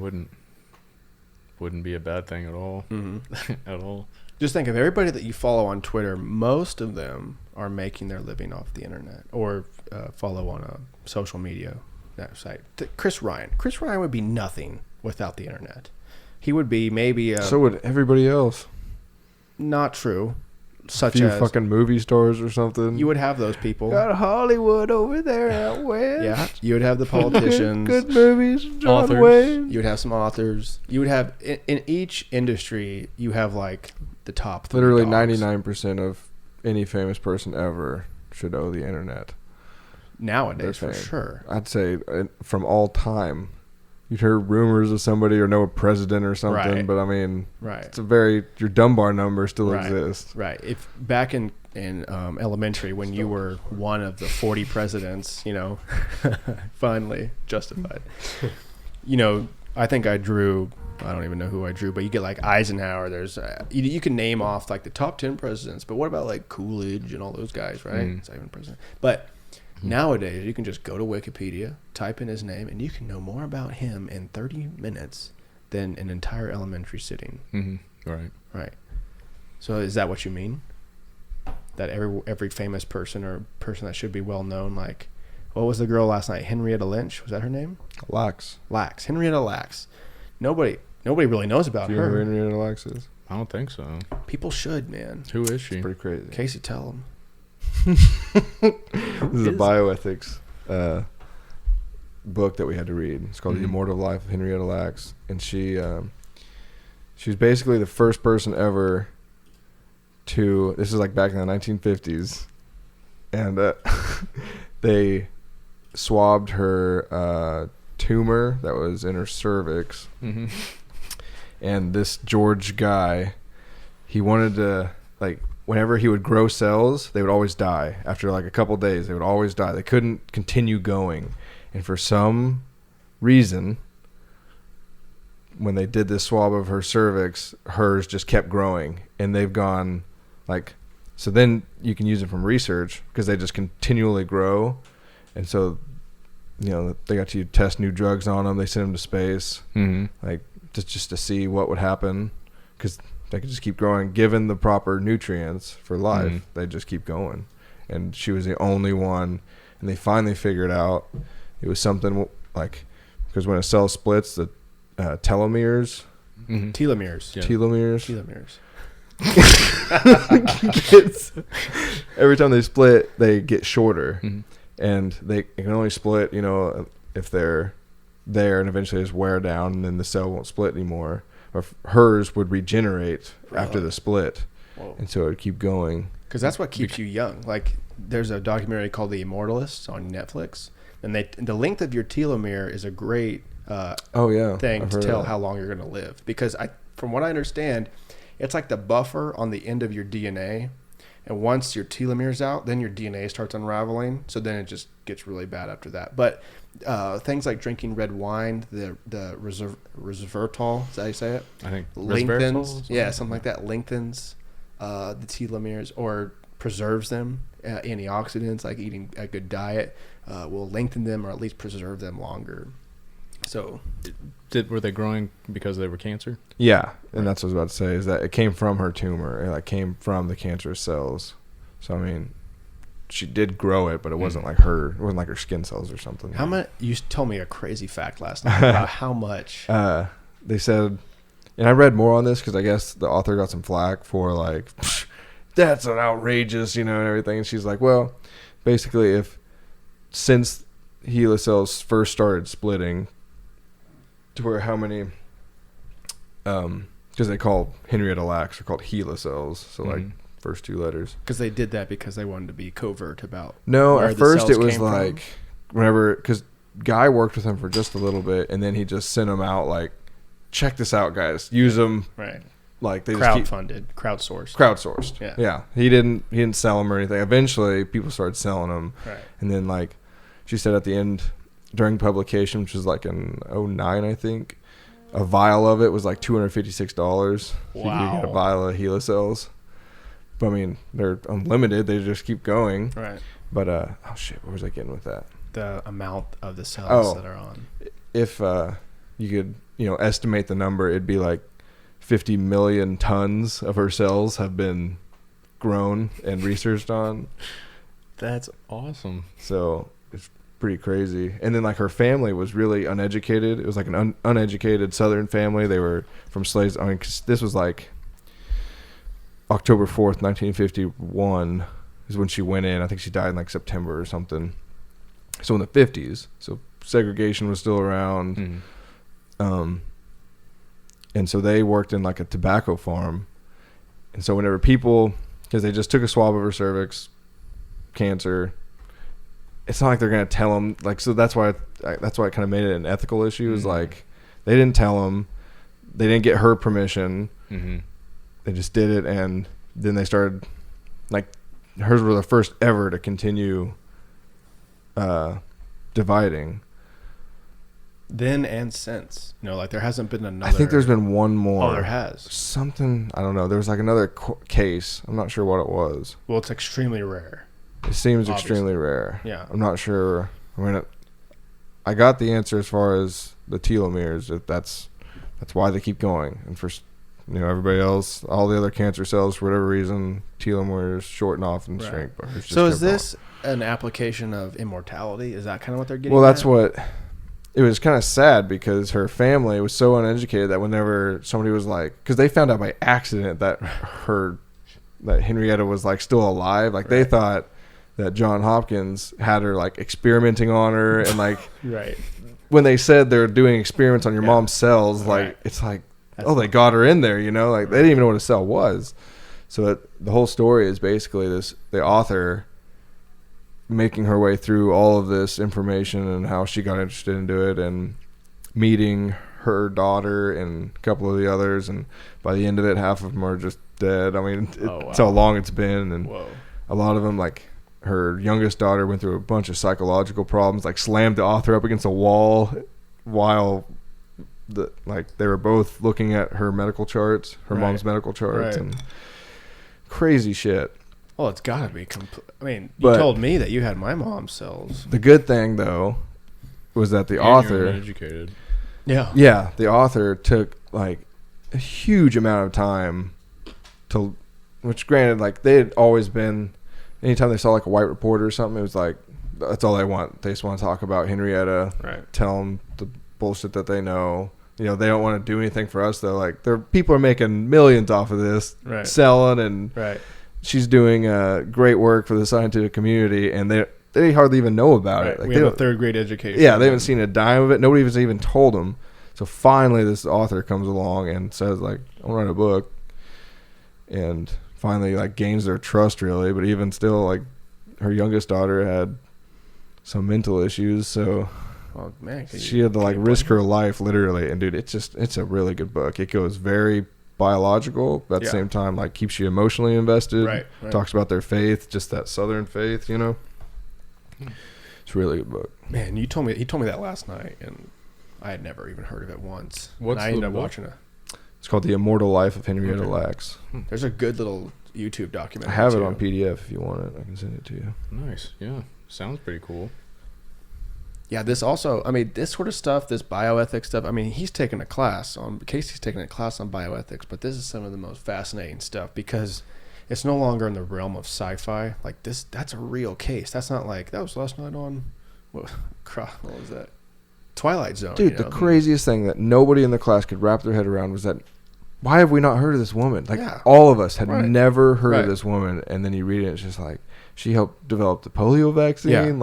wouldn't be a bad thing at all. Mm-hmm. At all. Just think of everybody that you follow on Twitter. Most of them are making their living off the internet or follow on a social media site. Chris Ryan would be nothing without the internet. He would be maybe So would everybody else. not true. such few as fucking movie stores or something. you would have those people. Got Hollywood over there out west. Yeah, you would have the politicians. Good movies. John Authors. Wayne. You would have some authors. You would have in each industry. You have like the top. three Literally dogs. 99% of any famous person ever should owe the internet. Nowadays, for Their fame. sure. I'd say from all time. You'd hear rumors of somebody or know a president or something, Right. but I mean, Right. it's your Dunbar number still Right. exists. Right. If back in elementary when you were one of the 40 presidents, finally justified. I think I drew. I don't even know who I drew, but you get like Eisenhower. There's you can name off like the top 10 presidents, but what about like Coolidge and all those guys, right? It's not even president, but. Nowadays, you can just go to Wikipedia, type in his name, and you can know more about him in 30 minutes than an entire elementary sitting. Mm-hmm. Right. Right. So is that what you mean? That every famous person or person that should be well known, like, what was the girl last night? Henrietta Lynch? Was that her name? Lacks. Lacks. Henrietta Lacks. Nobody really knows about Do you know who her. Henrietta Lacks is? I don't think so. People should, man. Who is she? Pretty crazy. Casey, tell them. This is a bioethics book that we had to read. It's called The Immortal Life of Henrietta Lacks, and she was basically the first person ever to. This is like back in the 1950s, and they swabbed her tumor that was in her cervix, and this George guy, he wanted to whenever he would grow cells, they would always die. After like a couple days, they would always die. They couldn't continue going. And for some reason, when they did this swab of her cervix, hers just kept growing. And they've gone so then you can use it from research because they just continually grow. And so, they got to test new drugs on them. They sent them to space, just to see what would happen because they could just keep growing. Given the proper nutrients for life, they just keep going. And she was the only one. And they finally figured out it was something because when a cell splits, the telomeres. Telomeres. Yeah. Telomeres. Every time they split, they get shorter. And they can only split, if they're there and eventually just wear down and then the cell won't split anymore. Or hers would regenerate after the split. Whoa. And so it would keep going. Because that's what keeps you young. Like, there's a documentary called The Immortalists on Netflix. And the length of your telomere is a great thing to tell how long you're going to live. Because from what I understand, it's like the buffer on the end of your DNA. And once your telomere's out, then your DNA starts unraveling. So then it just gets really bad after that. But things like drinking red wine, the resveratrol, is that how you say it? I think Lengthens. Yeah, something like that. Lengthens the telomeres or preserves them. Antioxidants, like eating a good diet, will lengthen them or at least preserve them longer. So, were they growing because they were cancer? Yeah, and that's what I was about to say, is that it came from her tumor. It came from the cancerous cells. So, I mean, she did grow it, but it wasn't like her. It wasn't like her skin cells or something. how much? You told me a crazy fact last night about how much. They said, and I read more on this because I guess the author got some flack for that's an outrageous, and everything. And she's like, well, basically, since HeLa cells first started splitting, to where how many, because they call Henrietta Lacks are called HeLa cells, so first two letters. Because they did that because they wanted to be covert about. No, where at the first cells it was came from. whenever, because Guy worked with him for just a little bit, and then he just sent them out check this out, guys, use them. Right. They just keep Crowdsourced. Yeah. He didn't sell them or anything. Eventually, people started selling them, Right. and then she said at the end during publication, which was in 2009, I think, a vial of it was $256. Wow. So you could get a vial of HeLa cells. But I mean, they're unlimited. They just keep going. Right. But where was I getting with that? The amount of the cells that are on. If you could estimate the number, it'd be 50 million tons of her cells have been grown and researched on. That's awesome. So it's pretty crazy. And then her family was really uneducated. It was an uneducated Southern family. They were from slaves. I mean, 'cause this was October 4th, 1951 is when she went in. I think she died in like September or something. So in the 50s. So segregation was still around. And so they worked in like a tobacco farm. And so whenever people, because they just took a swab of her cervix, cancer, it's not like they're going to tell them, like, so that's why it kind of made it an ethical issue. Is like, they didn't tell them, they didn't get her permission. They just did it. And then they started, like, hers were the first ever to continue dividing. Then and since, like there hasn't been another. I think there's been one more. Oh, there has. Something, I don't know. There was like another case. I'm not sure what it was. Well, it's extremely rare. It seems Obviously. extremely rare. Yeah. I'm not sure. I mean, I got the answer as far as the telomeres. That's why they keep going. And for everybody else, all the other cancer cells, for whatever reason, telomeres shorten off and shrink. But it's just so is this an application of immortality? Is that kind of what they're getting? Well, that's what. It was kind of sad because her family was so uneducated that whenever somebody was like, because they found out by accident that Henrietta was like still alive. Like they thought that John Hopkins had her like experimenting on her, and like when they said they're doing experiments on your mom's cells, like it's like, they got her in there, like they didn't even know what a cell was. So the whole story is basically the author making her way through all of this information and how she got interested into it, and meeting her daughter and a couple of the others, and by the end of it, half of them are just dead. I mean, it's how long it's been, and a lot of them, like her youngest daughter, went through a bunch of psychological problems, like slammed the author up against a wall while they were both looking at her medical charts, her mom's medical charts, and crazy shit. Well, it's got to be I mean, you told me that you had my mom's cells. The good thing, though, was that the author... You're uneducated. Yeah. Yeah, the author took, like, a huge amount of time to... Which, granted, like, they had always been... Anytime they saw, like, a white reporter or something, it was like, that's all they want. They just want to talk about Henrietta, tell them the bullshit that they know. They don't want to do anything for us, though. Like, people are making millions off of this, selling, and... She's doing great work for the scientific community, and they hardly even know about it. Like, we have a third grade education. Yeah, they haven't seen a dime of it. Nobody has even told them. So finally, this author comes along and says, like, I want to write a book, and finally, like, gains their trust, really. But even still, like, her youngest daughter had some mental issues, so she had to, like, risk her life, literally. And, dude, it's a really good book. It goes very biological, but at the same time, like, keeps you emotionally invested. Talks about their faith, just that Southern faith, It's a really good book. Man, he told me that last night, and I had never even heard of it once. What's I ended up watching it. It's called The Immortal Life of Henrietta Lacks. There's a good little YouTube documentary. I have it on PDF if you want it. I can send it to you. Nice. Yeah. Sounds pretty cool. Yeah, this also, I mean, this sort of stuff, this bioethics stuff, I mean, Casey's taking a class on bioethics, but this is some of the most fascinating stuff because it's no longer in the realm of sci-fi. Like, that's a real case. That's not like, that was last night on, what was that? Twilight Zone. Dude, the craziest thing that nobody in the class could wrap their head around was that, why have we not heard of this woman? Like, all of us had never heard of this woman, and then you read it, it's just like, she helped develop the polio vaccine.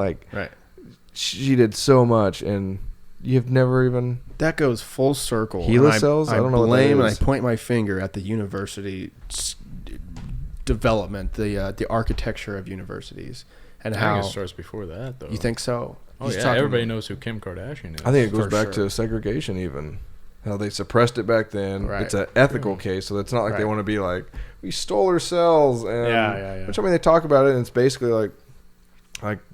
She did so much, and you've never even... That goes full circle. HeLa cells? I don't know what that is. And I point my finger at the university development, the architecture of universities, and I think it starts before that, though. You think so? Oh, yeah, everybody knows who Kim Kardashian is. I think it goes back to segregation, even. How they suppressed it back then. It's an ethical case, so it's not like they want to be like, we stole her cells. And, which, I mean, they talk about it, and it's basically like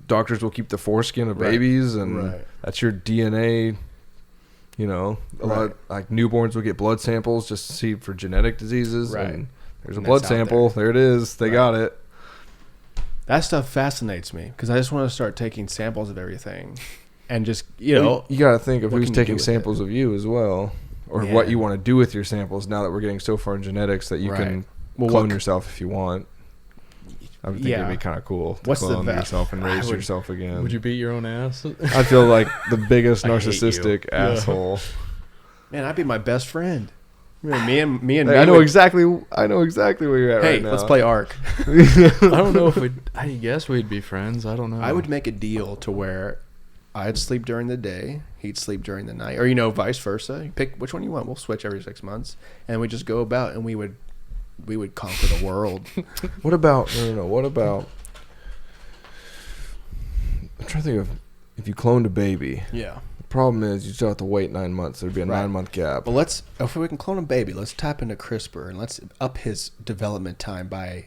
doctors will keep the foreskin of babies, and that's your DNA. A lot of, like, newborns will get blood samples just to see for genetic diseases. And there's a blood sample. There it is. They got it. That stuff fascinates me because I just want to start taking samples of everything, and just you got to think of who's taking samples of you as well, or what you want to do with your samples. Now that we're getting so far in genetics that you can clone yourself if you want. I would think it'd be kind of cool to clone yourself and raise yourself again. Would you beat your own ass? I feel like the biggest narcissistic asshole. Man, I'd be my best friend. Me and Hey, me I know would- exactly where you're at Hey, right now. let's play Ark. I don't know if I guess we'd be friends. I don't know. I would make a deal to where I'd sleep during the day, he'd sleep during the night, or vice versa. You pick which one you want. We'll switch every 6 months, and we just go about and we would conquer the world. What about no? What about? I'm trying to think of if you cloned a baby. Yeah. The problem is you still have to wait 9 months. There'd be a Right. 9-month gap. Well, if we can clone a baby, let's tap into CRISPR and let's up his development time by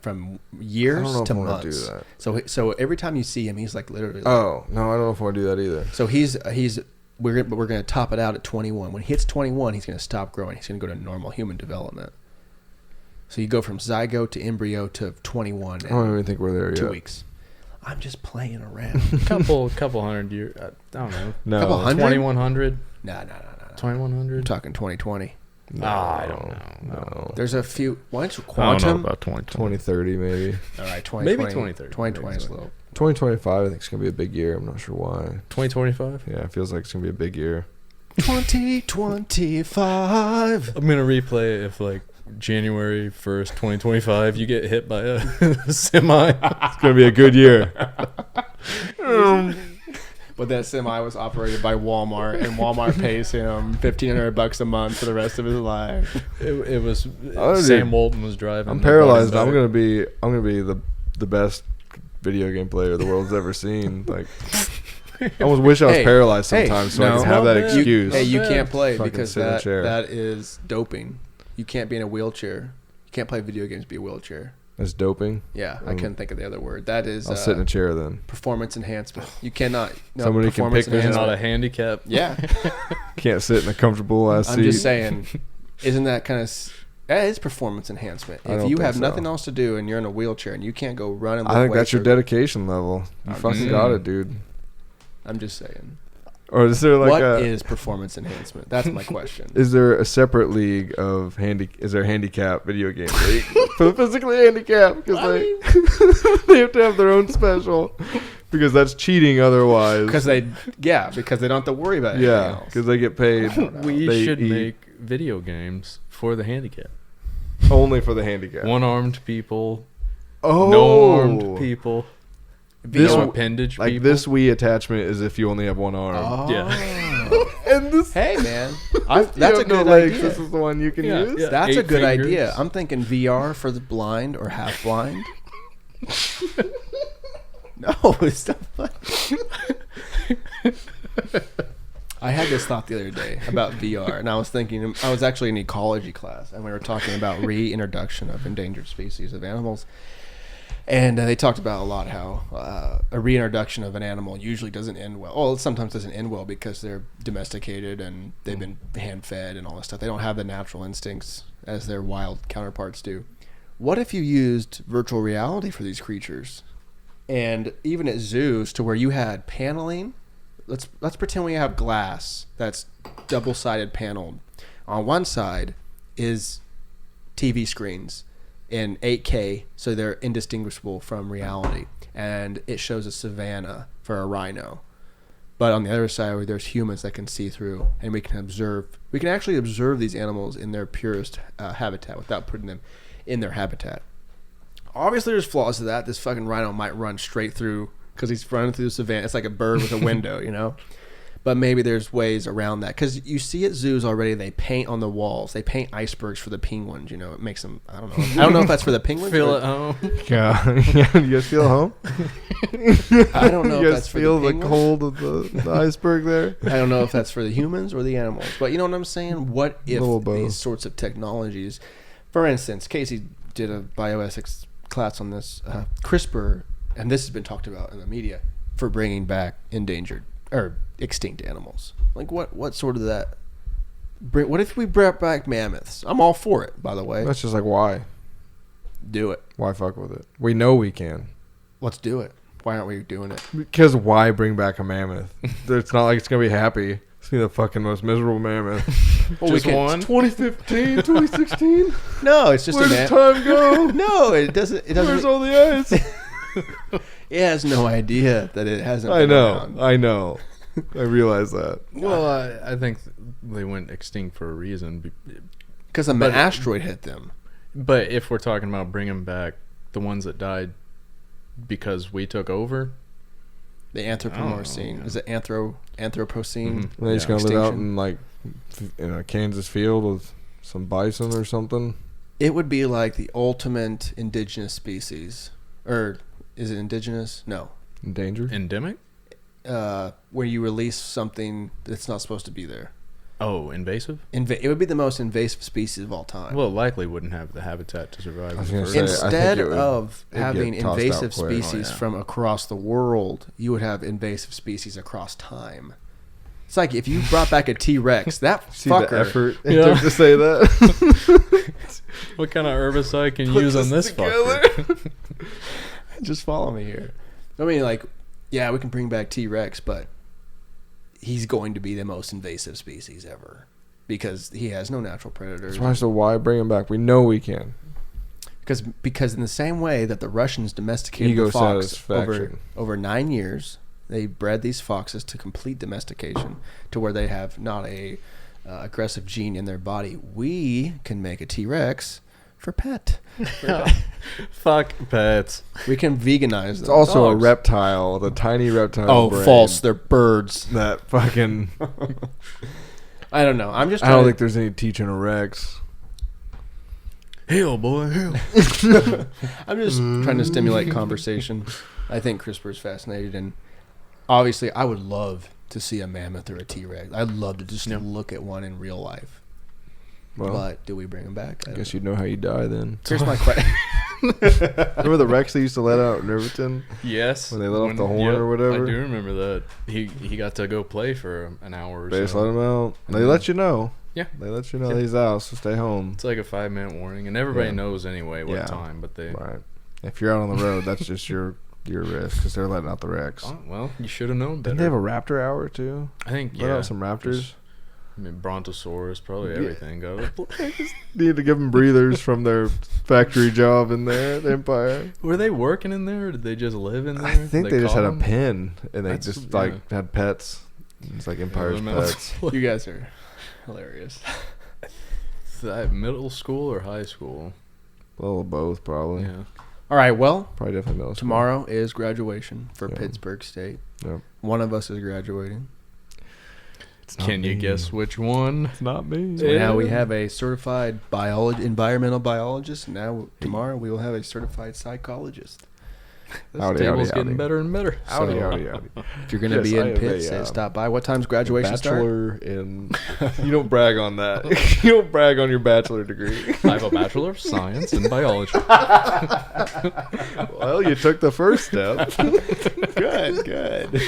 from years I don't know to if I wanna months. do that. So every time you see him, he's like literally. Oh no, I don't know if I want to do that either. So we're going to top it out at 21. When he hits 21, he's going to stop growing. He's going to go to normal human development. So you go from zygote to embryo to 21 I don't in even think we're there yet. 2 weeks. I'm just playing around. couple hundred years. I don't know. No, Couple hundred? 2100. No. 2100. I'm talking 2020. no, I don't know. No. There's a few. Once I don't know quantum. about 2020. 2030 maybe. All right, 2020. Maybe 2030. 2020 is low. 2025 I think it's gonna be a big year. I'm not sure why. 2025. Yeah, it feels like it's gonna be a big year. 2025. I'm gonna replay it if like January 1st, 2025, you get hit by a semi. It's gonna be a good year. But that semi was operated by Walmart, and Walmart pays him $1,500 a month for the rest of his life. It was Oh, dude. Sam Walton was driving. I'm the paralyzed. body I'm gonna be the best video game player the world's ever seen. Like, I almost wish I was Hey, paralyzed hey, sometimes so I no. could have that Not bad. excuse. Hey, you bad. can't play Fucking because sit in a chair. that is doping. You can't be in a wheelchair. You can't play video games, be a wheelchair. That's doping. Yeah, I couldn't think of the other word. That is I'll sit in a chair then. performance enhancement. You cannot. No, Somebody can performance pick me It's up. not a enhancement. handicap. Yeah, Can't sit in a comfortable ass seat. I'm just saying. Isn't that kind of? That is performance enhancement. I If don't you think have so. nothing else to do and you're in a wheelchair and you can't go run and lift I think that's weights your or- dedication level. You fucking saying. got it, dude. I'm just saying. Or is there like What a is performance enhancement? That's my question. is there a separate league of is there a handicap video game league for the physically handicapped? Because they have to have their own special because that's cheating otherwise. Because they don't have to worry about anything Yeah, else. because they get paid. We They should eat make video games for the handicap. only for the handicap. One-armed people, Oh, no-armed people, This no w- appendage like people. this Wii attachment is if you only have one arm. Oh. Yeah. And this Hey man, if that's you a have no good legs, idea. This is the one you can Yeah, use. yeah. That's a 8 good fingers. idea. I'm thinking VR for the blind or half blind. No, it's not funny. I had this thought the other day about VR, and I was thinking, I was actually in ecology class, and we were talking about reintroduction of endangered species of animals. And they talked about a lot how a reintroduction of an animal usually doesn't end well. Well, it sometimes doesn't end well because they're domesticated and they've been hand-fed and all this stuff. They don't have the natural instincts as their wild counterparts do. What if you used virtual reality for these creatures? And even at zoos, to where you had paneling. Let's pretend we have glass that's double-sided paneled. On one side is TV screens in 8K, so they're indistinguishable from reality, and it shows a savanna for a rhino. But on the other side, there's humans that can see through, and we can actually observe these animals in their purest habitat without putting them in their habitat. Obviously, there's flaws to that. This fucking rhino might run straight through because he's running through the savannah. It's like a bird with a window, you know? But maybe there's ways around that. Because you see at zoos already, they paint on the walls. They paint icebergs for the penguins, you know? It makes them, I don't know. I don't know if that's for the penguins. Feel or- at home. Yeah, yeah. You guys feel home? I don't know You if guys that's for feel the the penguins. cold of the iceberg there? I don't know if that's for the humans or the animals. But you know what I'm saying? What if Little both. these sorts of technologies, for instance, Casey did a bioethics class on this, CRISPR, and this has been talked about in the media, for bringing back endangered or extinct animals. Like what sort of that? What if we brought back mammoths? I'm all for it, by the way. That's just like why? Do it. Why fuck with it? We know we can. Let's do it. Why aren't we doing it? Because why bring back a mammoth? It's not like it's gonna be happy. It's gonna be the fucking most miserable mammoth. Well, Just we can, one. 2015, 2016. No, it's just Where a does man. time go? No, it doesn't. It Where's doesn't. all the ice? It has no idea that it hasn't. I been know. around. I know. I realize that. Well, I think they went extinct for a reason. Because an asteroid hit them. But if we're talking about bringing back the ones that died because we took over, The Anthropomorphine. Is it Anthropocene? And they just gonna live out in like in a Kansas field with some bison or something. It would be like the ultimate indigenous species. Or is it indigenous? No. Endangered? endemic. Where you release something that's not supposed to be there. Oh, invasive. It would be the most invasive species of all time. Well, it likely wouldn't have the habitat to survive. I was gonna first. say, Instead I think of it'd having get tossed invasive out quick. species Oh, yeah. from across the world, you would have invasive species across time. It's like if you brought back a T-Rex, that See fucker. the effort it Yeah. took to say that. What kind of herbicide can you Put use on this this fucker? Just follow me here. I mean, like, yeah, we can bring back T-Rex, but he's going to be the most invasive species ever because he has no natural predators. So why bring him back? We know we can. Because in the same way that the Russians domesticated Ego the fox satisfaction. over 9 years, they bred these foxes to complete domestication to where they have not a aggressive gene in their body. We can make a T-Rex for pet. Fuck pets. We can veganize them. It's also Dogs. a reptile, the tiny reptile. Oh, brain. false. They're birds. That fucking. I don't know. I'm just I trying don't to think there's any teaching a Rex. Hell, boy, hell. I'm just trying to stimulate conversation. I think CRISPR is fascinating, and obviously, I would love to see a mammoth or a T-Rex. I'd love to just look at one in real life. Well, But do we bring them back? I guess you'd know how you die then. Here's my question. Remember the Rex they used to let out in Irvington? Yes. When they let off the horn or whatever? I do remember that. He got to go play for an hour or They just so. let him out. They let you know. Yeah. They let you know Yeah. he's out, so stay home. It's like a 5-minute warning, and everybody Yeah. knows anyway what Yeah. time, but they... Right. If you're out on the road, that's just your risk because they're letting out the Rex. Oh, well, you should have known better. Didn't they have a raptor hour too? I think, Let yeah. out some raptors. I mean, Brontosaurus, probably Yeah. everything. Need to give them breathers from their factory job in there at Empire. Were they working in there, or did they just live in there? I think they just caught had a them? pen and they That's- just yeah. like had pets. It's like Empire's Yeah, they're pets. meant- You guys are hilarious. Is that middle school or high school? A little of both, probably. Yeah. All right, well, Probably definitely middle school. tomorrow is graduation for Yeah. Pittsburgh State. Yep. One of us is graduating. It's not Can you me. guess which one? It's not me. So now we have a certified environmental biologist. Now tomorrow we will have a certified psychologist. This Howdy, table's howdy, getting howdy. better and better. Howdy, So- howdy, howdy. If you're going to be Yes, I in have a, Pitt, stop by. What time's graduation start? Bachelor in. You don't brag on that. You don't brag on your bachelor degree. I have a Bachelor of Science in Biology. Well, you took the first step. Good.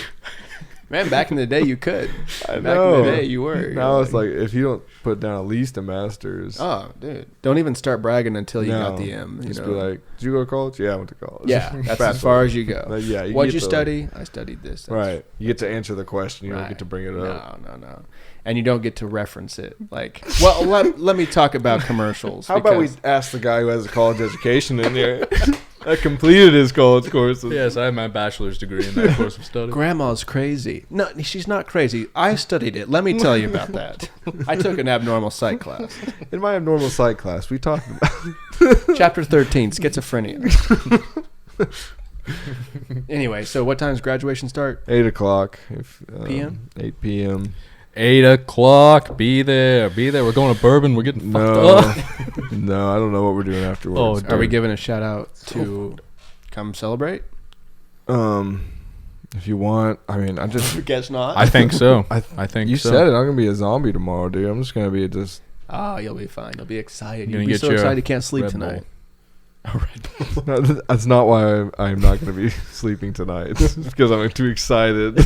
Man, back in the day you could. I Back know. in the day you were. Now it's like if you don't put down at least a master's. oh, dude. Don't even start bragging until you no, got the M. You just know? be like, did you go to college? Yeah, I went to college. Yeah, that's as Bachelor. far as you go. Like, yeah, you What'd get you to- study? I studied this. That's- Right. You get to answer the question. You don't Right. get to bring it up. No. And you don't get to reference it. Like, well, let me talk about commercials. How about we because- ask the guy who has a college education in here that completed his college courses? Yes, I have my bachelor's degree in that course of study. Grandma's crazy. No, she's not crazy. I studied it. Let me tell you about that. I took an abnormal psych class. In my abnormal psych class, we talked about Chapter 13, schizophrenia. Anyway, so what time's graduation start? 8 o'clock. PM? 8 p.m. 8 o'clock. Be there. Be there. We're going to Bourbon. We're getting No. fucked up. No, I don't know what we're doing afterwards. Are we giving a shout out to come celebrate? If you want, I mean, I just. Guess not. I think so. I I think You so. said it. I'm gonna be a zombie tomorrow, dude. I'm just gonna be just. Oh, you'll be fine. You'll be excited. You're You'll gonna be get so your excited you can't sleep Red tonight. Bull. That's not why I'm not gonna be sleeping tonight. It's because I'm too excited.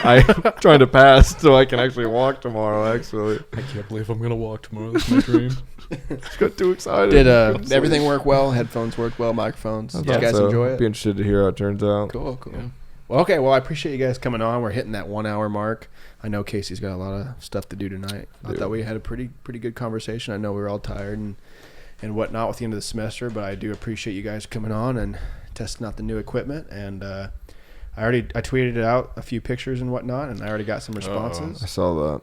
I'm trying to pass so I can actually walk tomorrow. Actually, I can't believe I'm going to walk tomorrow. That's my dream. just got too excited. Did I'm sorry. everything work well? Headphones worked well? Microphones? I Did you thought guys so. enjoy it? Be interested to hear how it turns out. Cool. Yeah. Well, okay. Well, I appreciate you guys coming on. We're hitting that 1 hour mark. I know Casey's got a lot of stuff to do tonight. I Dude. thought we had a pretty good conversation. I know we were all tired and whatnot with the end of the semester, but I do appreciate you guys coming on and testing out the new equipment. And I I tweeted it out, a few pictures and whatnot, and I already got some responses. I saw that.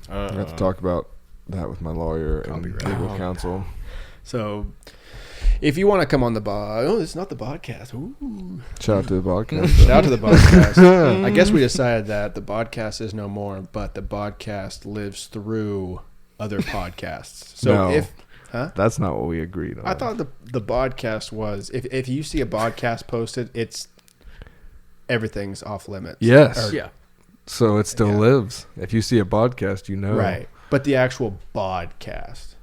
I have to talk about that with my lawyer and legal counsel. So, if you want to come on the it's not the podcast. Ooh. Shout out to the podcast. Shout out to the podcast. I guess we decided that the podcast is no more, but the podcast lives through other podcasts. So No. That's not what we agreed on. I thought the podcast was if you see a podcast posted, it's everything's off limits. Yes. Yeah. So it still lives. If you see a podcast, you know. Right. But the actual podcast.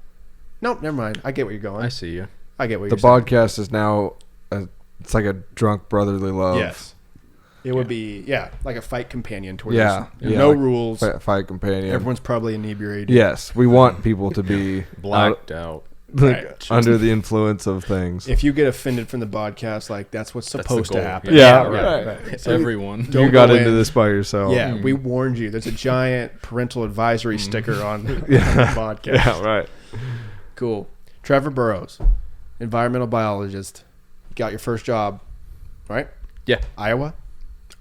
Nope, never mind. I get where you're going. I see you. I get what The you're saying. podcast is now, it's like a drunk brotherly love. Yes. It would be, like a fight companion to where Yeah. there's Yeah. no Like rules. Fight companion. Everyone's probably inebriated. Yes. We want people to be Blacked out. Right. under the influence of things. If you get offended from the podcast, like that's what's That's supposed the to goal. happen. Yeah, right. So Everyone. Don't You got go into in. this by yourself. Yeah, we warned you. There's a giant parental advisory sticker on the Yeah. podcast. Yeah, right. Cool. Trevor Burrows, environmental biologist. You got your first job, right? Yeah. Iowa?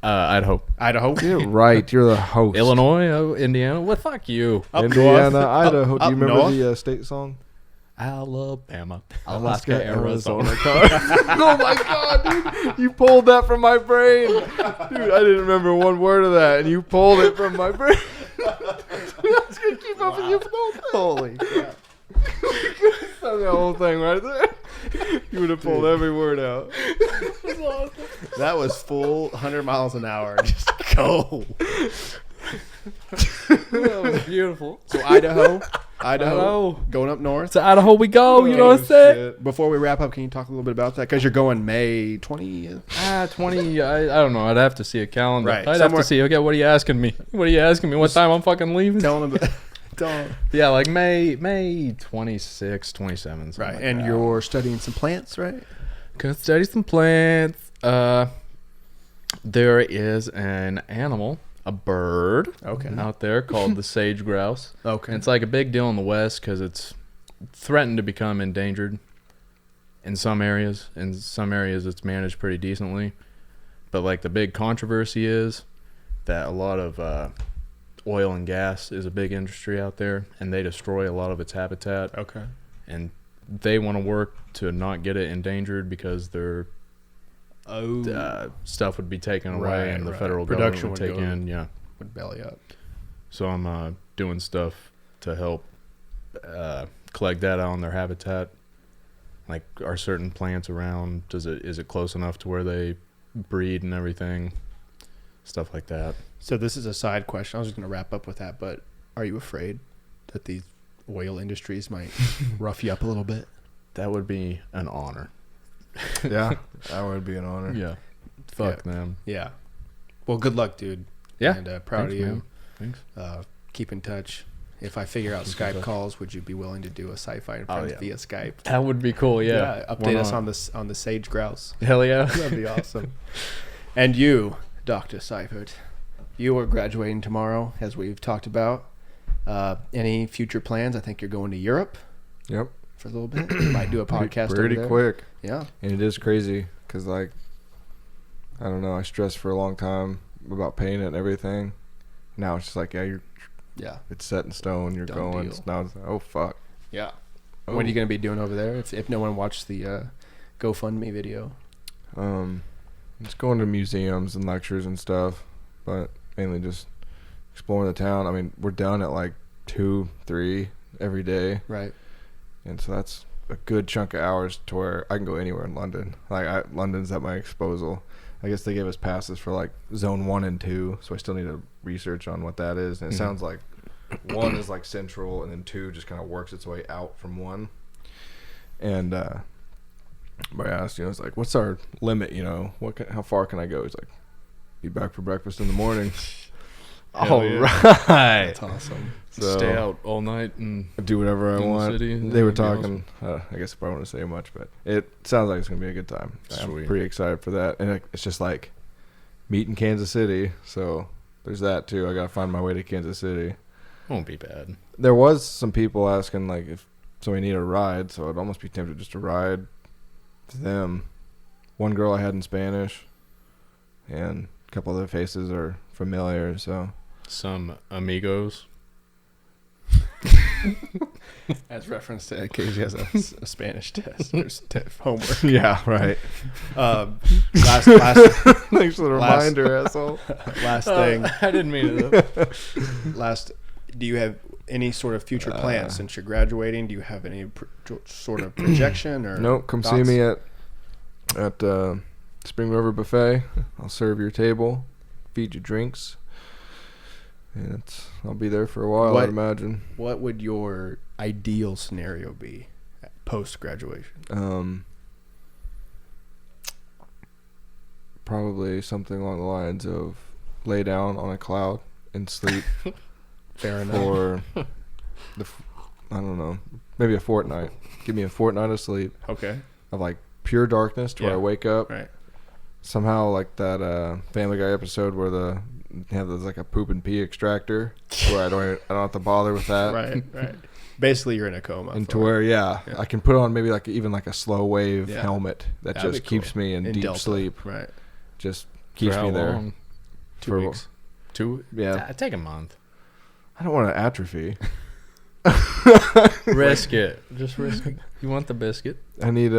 Idaho. Idaho? Get it right. You're the host. Illinois, Indiana. Well, fuck you. Up Indiana, north. Idaho. Do up you remember north. the state song? Alabama, Alaska, Alaska, Arizona. Oh my god, dude! You pulled that from my brain, dude. I didn't remember one word of that, and you pulled it from my brain. I was gonna keep up with you for the whole thing. Holy crap. That's the whole thing right there. You would have pulled every word out. That was full 100 miles an hour. Just go. That was beautiful. So Idaho, going up north. To Idaho we go. You know what I'm saying? Before we wrap up, can you talk a little bit about that? Because you're going May 20th. 20. I don't know. I'd have to see a calendar. Right. I'd have to see. Okay, what are you asking me? What are you asking me? What time I'm fucking leaving? Tell them about Yeah, like May 26, 27. Right. Like And that. you're studying some plants, right? Gonna study some plants. There is an animal, a bird, out there called the Sage Grouse. Okay. And it's like a big deal in the West because it's threatened to become endangered in some areas. In some areas, it's managed pretty decently. But like the big controversy is that a lot of oil and gas is a big industry out there, and they destroy a lot of its habitat. Okay. And they want to work to not get it endangered because their stuff would be taken away and the federal Production government would take in. Would belly up. So I'm doing stuff to help collect data on their habitat. Like, are certain plants around? Is it close enough to where they breed and everything? Stuff like that. So this is a side question. I was just going to wrap up with that, but are you afraid that these oil industries might rough you up a little bit? That would be an honor. Yeah, that would be an honor. Yeah. Fuck them. Yeah. Well, good luck, dude. Yeah. And proud Thanks, of you. man. Thanks. Keep in touch. If I figure out Skype calls, would you be willing to do a SciFi and Friends via Skype? That would be cool. Yeah. Update us on the Sage Grouse. Hell yeah. That'd be awesome. And you, Dr. Seifert, you are graduating tomorrow, as we've talked about. Any future plans? I think you're going to Europe. Yep. For a little bit. You might do a podcast pretty over there. quick. Yeah. And it is crazy because, like, I don't know, I stressed for a long time about paying it and everything. Now it's just like, it's set in stone. You're Done going. deal. Now it's like, oh, fuck. Yeah. Oh. What are you going to be doing over there if no one watched the GoFundMe video? Just going to museums and lectures and stuff, but mainly just exploring the town. I mean, we're done at like 2, 3 every day. Right. And so that's a good chunk of hours to where I can go anywhere in London. Like, London's at my disposal. I guess they gave us passes for like zone 1 and 2, so I still need to research on what that is. And it sounds like 1 is like central, and then 2 just kind of works its way out from 1. And I asked, it's like, what's our limit? How far can I go? He's like, be back for breakfast in the morning. All right. That's awesome. So Stay out all night and do whatever I in the want. city, They were that'd be talking. I guess I probably won't say much, but it sounds like it's gonna be a good time. I'm Sweet. pretty excited for that, and it's just like meeting Kansas City. So there's that too. I gotta find my way to Kansas City. Won't be bad. There was some people asking like if somebody need a ride, so I'd almost be tempted just to ride to them. One girl I had in Spanish, and couple of their faces are familiar. So Some amigos. As reference to Casey has a Spanish test or homework. yeah, right. Last Thanks for the reminder, asshole. last thing. I didn't mean it. Last, do you have any sort of future plans since you're graduating? Do you have any sort of projection or? Nope. Come thoughts? see me at Spring River Buffet. I'll serve your table, feed you drinks, and I'll be there for a while. I'd imagine. What would your ideal scenario be post graduation? Probably something along the lines of lay down on a cloud and sleep. Fair enough. For I don't know, maybe a fortnight. Give me a fortnight of sleep Okay. of like pure darkness to where I wake up. Right. Somehow like that Family Guy episode where they have this like a poop and pee extractor where I don't have to bother with that. Right. Basically, you're in a coma. And to where I can put on maybe like even like a slow wave helmet that That'd just be cool. keeps me in deep Delta. sleep. Right. Just keeps For how me there. long? 2 For- weeks. 2? Yeah. Take a month. I don't want to atrophy. Risk it. Just risk it. You want the biscuit? I need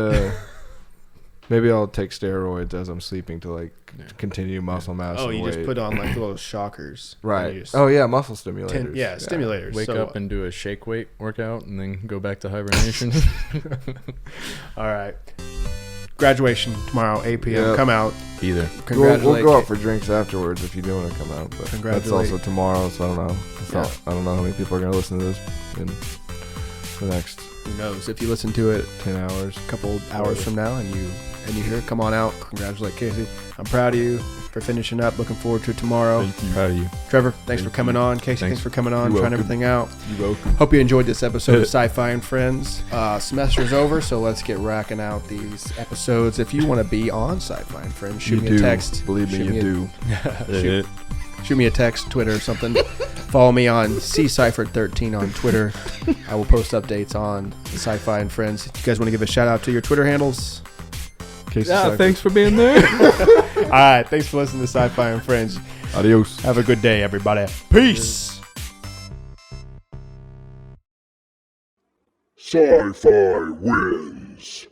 maybe I'll take steroids as I'm sleeping to like continue muscle mass. Oh, and you weight. just put on like those shockers. And you Right. just Oh yeah, muscle stimulators. stimulators. Wake So, up and do a shake weight workout and then go back to hibernation. all right. Graduation tomorrow, 8 p.m. Yep. Come out. Be there. We'll Congratulate. go out for drinks afterwards if you do want to come out. But that's Congratulate. also tomorrow, so I don't know. I don't know how many people are gonna listen to this in the next Who knows? If you listen to it 10 hours. a couple hours from now and you hear it, come on out. Congratulate Casey. I'm proud of you for finishing up. Looking forward to tomorrow. Proud of you. Trevor, thanks for coming on. Casey, thanks for coming on, You're trying welcome. everything out. You're welcome. Hope you enjoyed this episode of Sci-Fi and Friends. Semester's over, so let's get racking out these episodes. If you want to be on Sci-Fi and Friends, shoot me a text. Believe me, Shoot you do. Shoot me a text, Twitter, or something. Follow me on Seifert13 on Twitter. I will post updates on Sci-Fi and Friends. If you guys want to give a shout out to your Twitter handles? Casey Seifert. Thanks for being there. All right, thanks for listening to Sci-Fi and Friends. Adios. Have a good day, everybody. Peace. Sci-Fi wins.